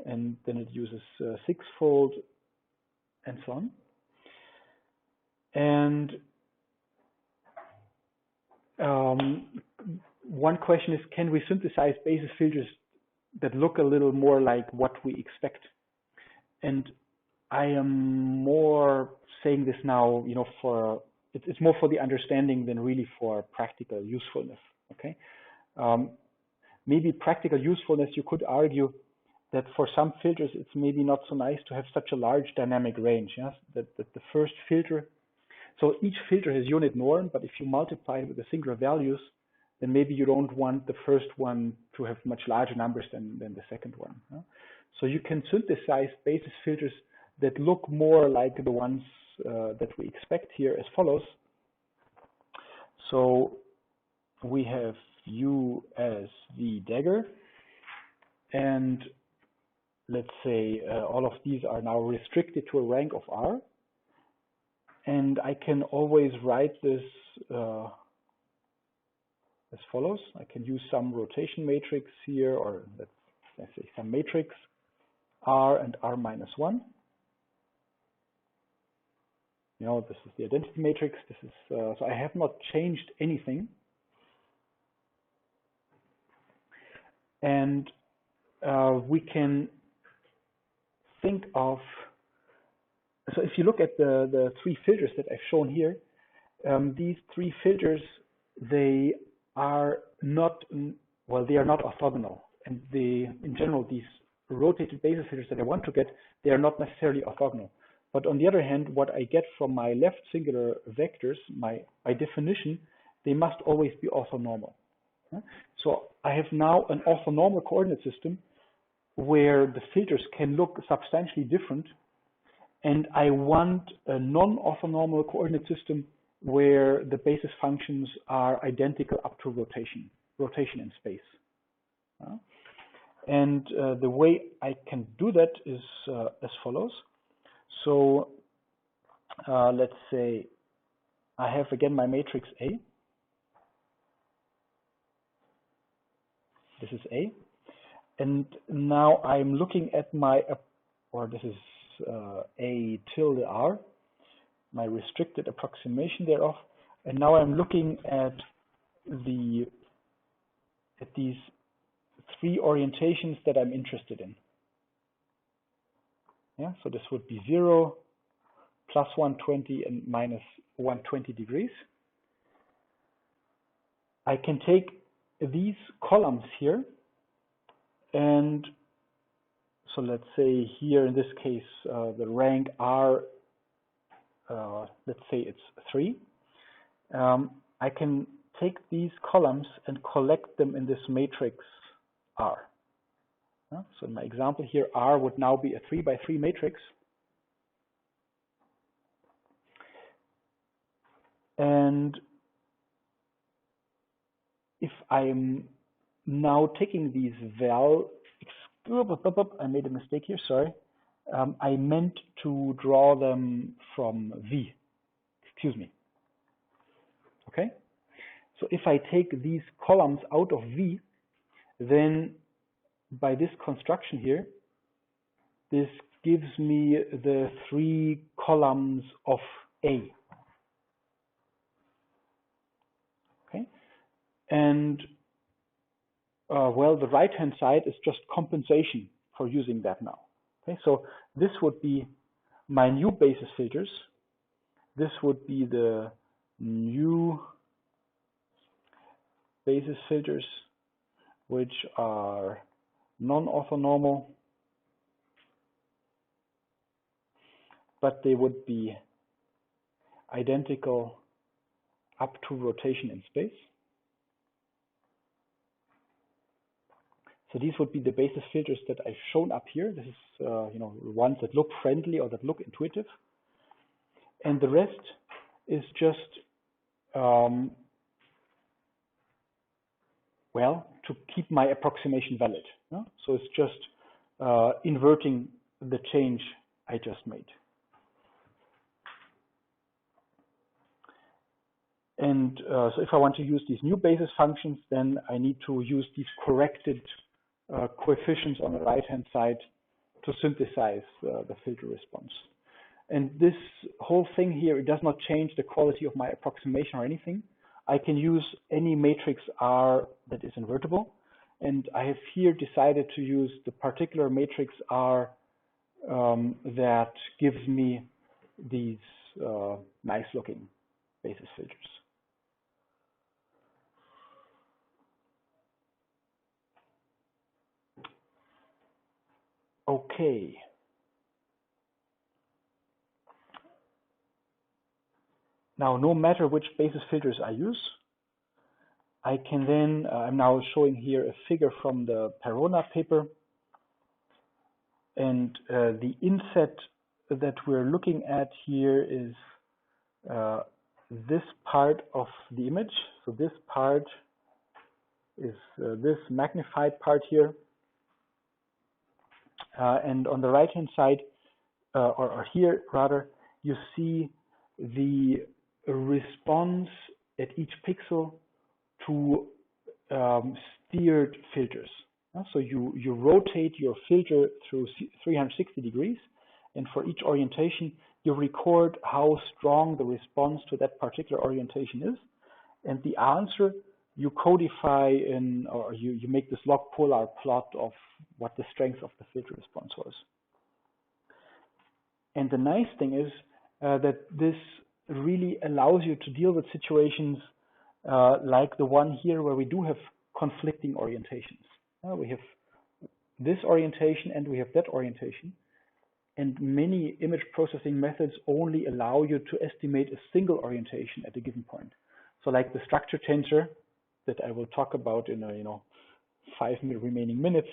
and then it uses sixfold, and so on. And one question is, can we synthesize basis filters that look a little more like what we expect? And I am more saying this now, you know, for it's more for the understanding than really for practical usefulness. Okay, maybe practical usefulness, you could argue that for some filters it's maybe not so nice to have such a large dynamic range. Yes, that the first filter. So each filter has unit norm, but if you multiply it with the singular values, then maybe you don't want the first one to have much larger numbers than the second one. So you can synthesize basis filters that look more like the ones that we expect here as follows. So we have U as the dagger, and let's say all of these are now restricted to a rank of R. And I can always write this as follows. I can use some rotation matrix here, or let's say some matrix R and R minus 1. You know, this is the identity matrix. This is so I have not changed anything. And we can think of, so if you look at the 3 filters that I've shown here, these 3 filters, they are not, well, they are not orthogonal. And in general, these rotated basis filters that I want to get, they are not necessarily orthogonal. But on the other hand, what I get from my left singular vectors, by definition, they must always be orthonormal. So I have now an orthonormal coordinate system where the filters can look substantially different, and I want a non-orthonormal coordinate system where the basis functions are identical up to rotation in space. And the way I can do that is as follows. So let's say I have again my matrix A. This is A. And now I'm looking at my, or this is A tilde R, my restricted approximation thereof. And now I'm looking at these 3 orientations that I'm interested in. Yeah, so this would be 0, plus 120, and minus 120 degrees. I can take these columns here, and so let's say here in this case the rank R, let's say it's 3. I can take these columns and collect them in this matrix R. So in my example here, R would now be a 3 by 3 matrix. And if I'm now taking these I made a mistake here, sorry. I meant to draw them from V, excuse me. Okay, so if I take these columns out of V, then by this construction here, this gives me the 3 columns of A. Okay, and well, the right-hand side is just compensation for using that now. Okay, so this would be my new basis filters. This would be the new basis filters, which are non-orthonormal, but they would be identical up to rotation in space. So these would be the basis filters that I've shown up here. This is, ones that look friendly or that look intuitive. And the rest is just, well, to keep my approximation valid. No? So it's just inverting the change I just made. And so if I want to use these new basis functions, then I need to use these corrected coefficients on the right-hand side to synthesize the filter response. And this whole thing here, it does not change the quality of my approximation or anything. I can use any matrix R that is invertible. And I have here decided to use the particular matrix R that gives me these nice-looking basis filters. Okay. Now, no matter which basis filters I use, I can then, I'm now showing here a figure from the Perona paper. And the inset that we're looking at here is this part of the image. So this part is this magnified part here. And on the right-hand side, or here rather, you see the response at each pixel to steered filters. So you rotate your filter through 360 degrees, and for each orientation, you record how strong the response to that particular orientation is. And the answer you codify in, or you make this log polar plot of what the strength of the filter response was. And the nice thing is that this really allows you to deal with situations like the one here where we do have conflicting orientations. We have this orientation and we have that orientation. And many image processing methods only allow you to estimate a single orientation at a given point. So like the structure tensor that I will talk about in 5 remaining minutes,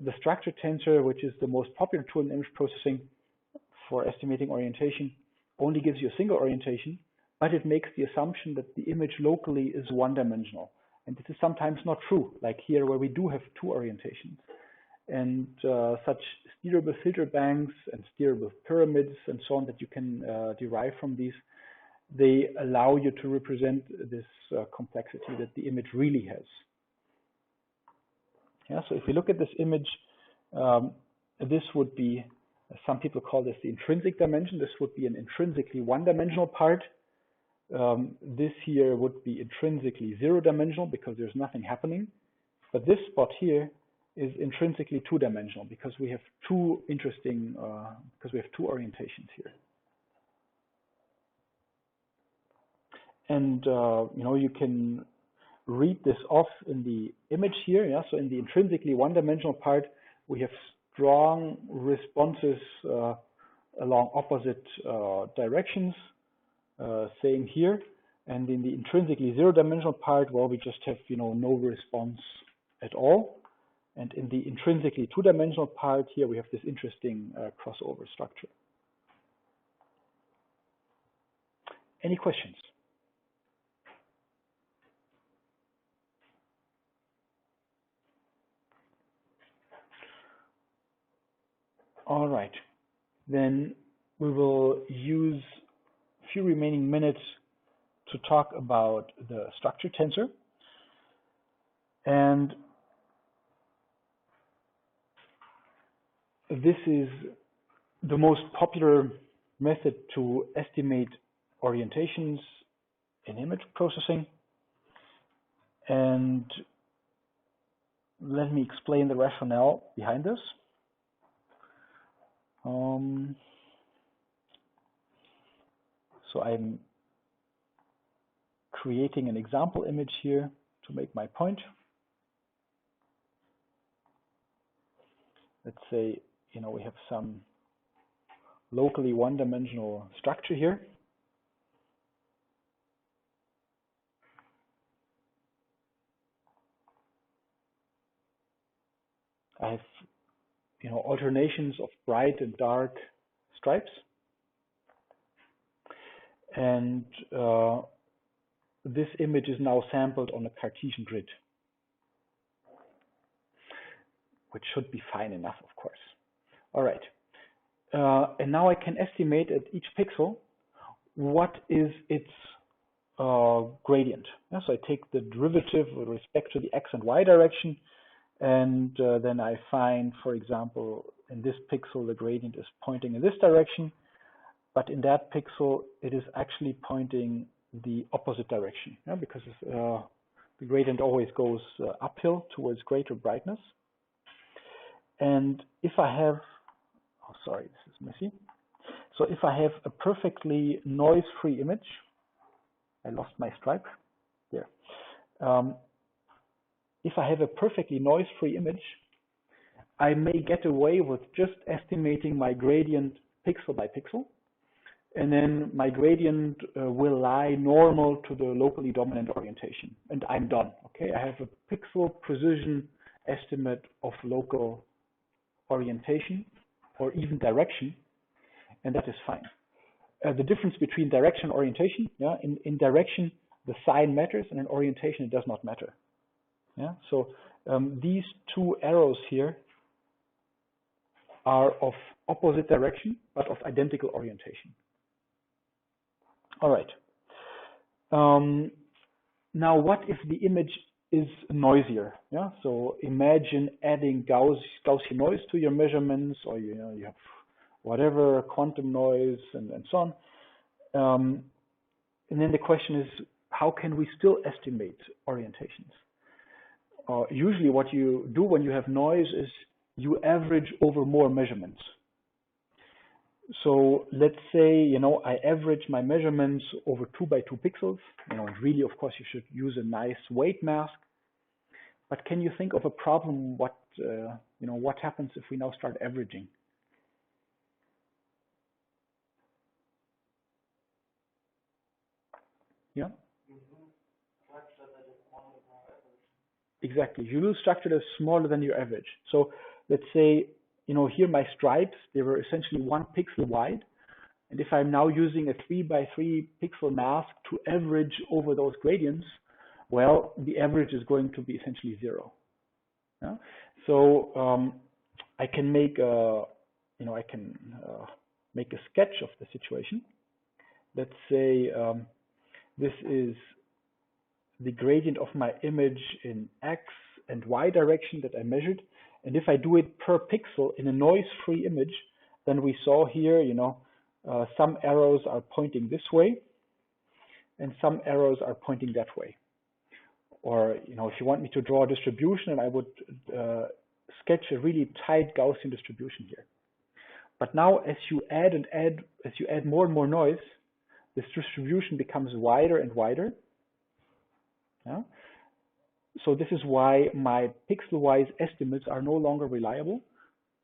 the structure tensor, which is the most popular tool in image processing for estimating orientation, only gives you a single orientation, but it makes the assumption that the image locally is one-dimensional. And this is sometimes not true, like here where we do have 2 orientations. And such steerable filter banks and steerable pyramids and so on that you can derive from these, they allow you to represent this complexity that the image really has. Yeah, so if we look at this image, this would be, some people call this the intrinsic dimension. This would be an intrinsically one-dimensional part. This here would be intrinsically zero-dimensional because there's nothing happening. But this spot here is intrinsically two-dimensional because we have two interesting, because we have 2 orientations here. And you can read this off in the image here. Yeah, so in the intrinsically one-dimensional part, we have strong responses along opposite directions, same here. And in the intrinsically zero-dimensional part, well, we just have no response at all. And in the intrinsically two-dimensional part here, we have this interesting crossover structure. Any questions? All right, then we will use a few remaining minutes to talk about the structure tensor. And this is the most popular method to estimate orientations in image processing. And let me explain the rationale behind this. So I'm creating an example image here to make my point. Let's say, we have some locally one-dimensional structure here. I have, alternations of bright and dark stripes. And this image is now sampled on a Cartesian grid, which should be fine enough, of course. All right. And now I can estimate at each pixel what is its gradient. Yeah, so I take the derivative with respect to the x and y direction, and then I find, for example, in this pixel, the gradient is pointing in this direction, but in that pixel, it is actually pointing the opposite direction, because the gradient always goes uphill towards greater brightness. And if I have, oh, sorry, this is messy. So if I have a perfectly noise-free image, I lost my stripe there. If I have a perfectly noise-free image, I may get away with just estimating my gradient pixel by pixel, and then my gradient will lie normal to the locally dominant orientation, and I'm done. Okay, I have a pixel precision estimate of local orientation or even direction, and that is fine. The difference between direction and orientation, in direction the sign matters, and in orientation it does not matter. So these two arrows here are of opposite direction but of identical orientation. All right. Now, what if the image is noisier? So imagine adding Gaussian noise to your measurements, or you have whatever quantum noise and so on. And then the question is, how can we still estimate orientations? Usually what you do when you have noise is you average over more measurements. So let's say, I average my measurements over 2 by 2 pixels. And really, of course, you should use a nice weight mask. But can you think of a problem? What happens if we now start averaging? Yeah. Exactly. You lose structure that is smaller than your average. So let's say, here my stripes, they were essentially 1 pixel wide. And if I'm now using a 3 by 3 pixel mask to average over those gradients, well, the average is going to be essentially 0. Yeah? So I can make a, make a sketch of the situation. Let's say this is the gradient of my image in X and Y direction that I measured. And if I do it per pixel in a noise-free image, then we saw here, some arrows are pointing this way and some arrows are pointing that way. Or, if you want me to draw a distribution, I would sketch a really tight Gaussian distribution here. But now as you add more and more noise, this distribution becomes wider and wider. Yeah? So this is why my pixel-wise estimates are no longer reliable.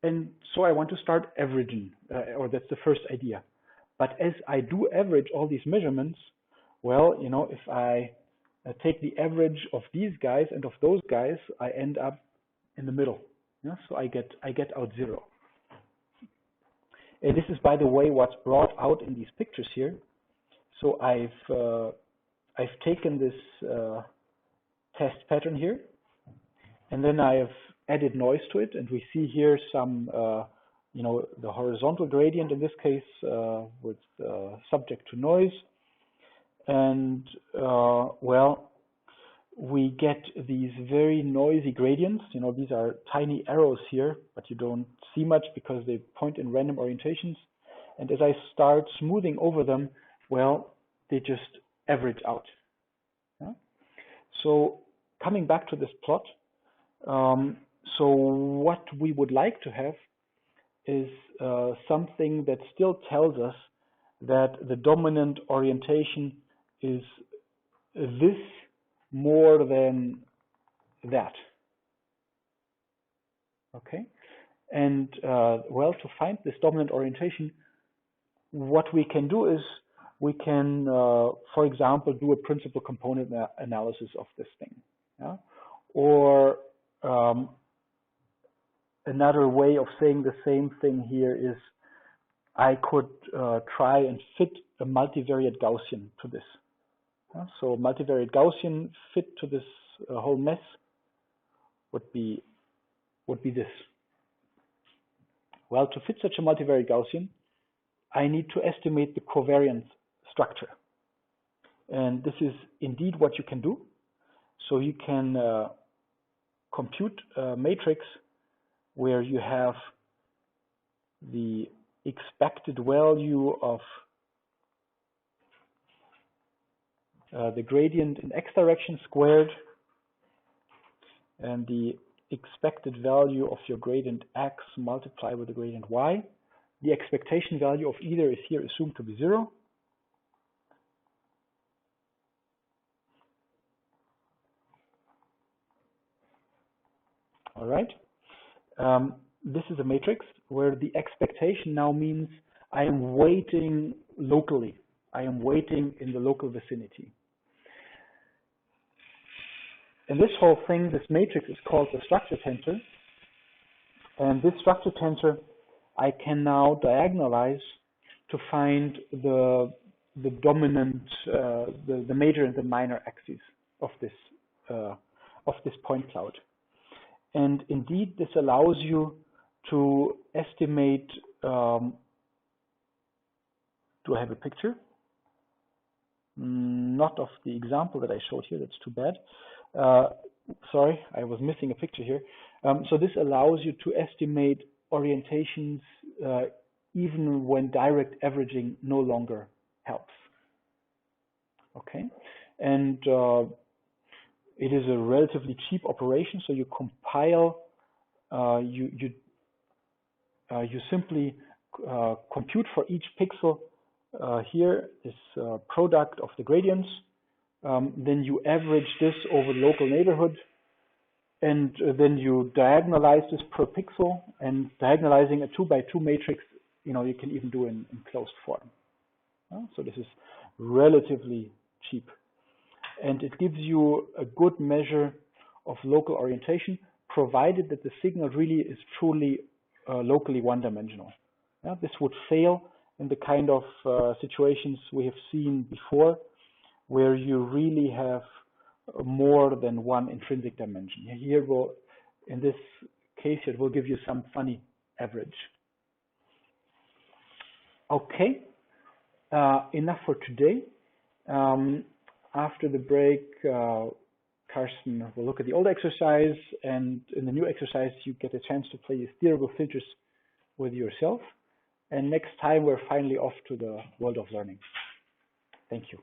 And so I want to start averaging, or that's the first idea. But as I do average all these measurements, well, if I take the average of these guys and of those guys, I end up in the middle. Yeah? So I get out 0. And this is, by the way, what's brought out in these pictures here. So I've taken this test pattern here, and then I have added noise to it, and we see here some you know, the horizontal gradient in this case with subject to noise. And well, we get these very noisy gradients. You know, these are tiny arrows here, but you don't see much because they point in random orientations. And as I start smoothing over them, well, they just average out. Yeah? So coming back to this plot, so what we would like to have is something that still tells us that the dominant orientation is this more than that. Okay, and well, to find this dominant orientation, what we can do is we can, for example, do a principal component analysis of this thing. Yeah? Or another way of saying the same thing here is I could try and fit a multivariate Gaussian to this. So multivariate Gaussian fit to this whole mess would be this. Well, to fit such a multivariate Gaussian, I need to estimate the covariance structure. And this is indeed what you can do. So you can compute a matrix where you have the expected value of the gradient in x direction squared and the expected value of your gradient x multiplied with the gradient y. The expectation value of either is here assumed to be 0. All right. This is a matrix where the expectation now means I am weighting locally. I am weighting in the local vicinity. And this whole thing, this matrix, is called the structure tensor. And this structure tensor I can now diagonalize to find the dominant, the major and the minor axes of this point cloud. And indeed, this allows you to estimate. Do I have a picture? Not of the example that I showed here. That's too bad. Sorry, I was missing a picture here. So this allows you to estimate orientations even when direct averaging no longer helps. Okay, and it is a relatively cheap operation. So you compile, you simply compute for each pixel here this product of the gradients. Then you average this over the local neighborhood, and then you diagonalize this per pixel. And diagonalizing a 2 by 2 matrix, you know, you can even do in closed form. So this is relatively cheap, and it gives you a good measure of local orientation, provided that the signal really is truly locally one-dimensional. This would fail in the kind of situations we have seen before, where you really have more than one intrinsic dimension. Here, in this case, it will give you some funny average. Okay, enough for today. After the break, Carsten will look at the old exercise, and in the new exercise, you get a chance to play the Steerable Filters with yourself. And next time, we're finally off to the world of learning. Thank you.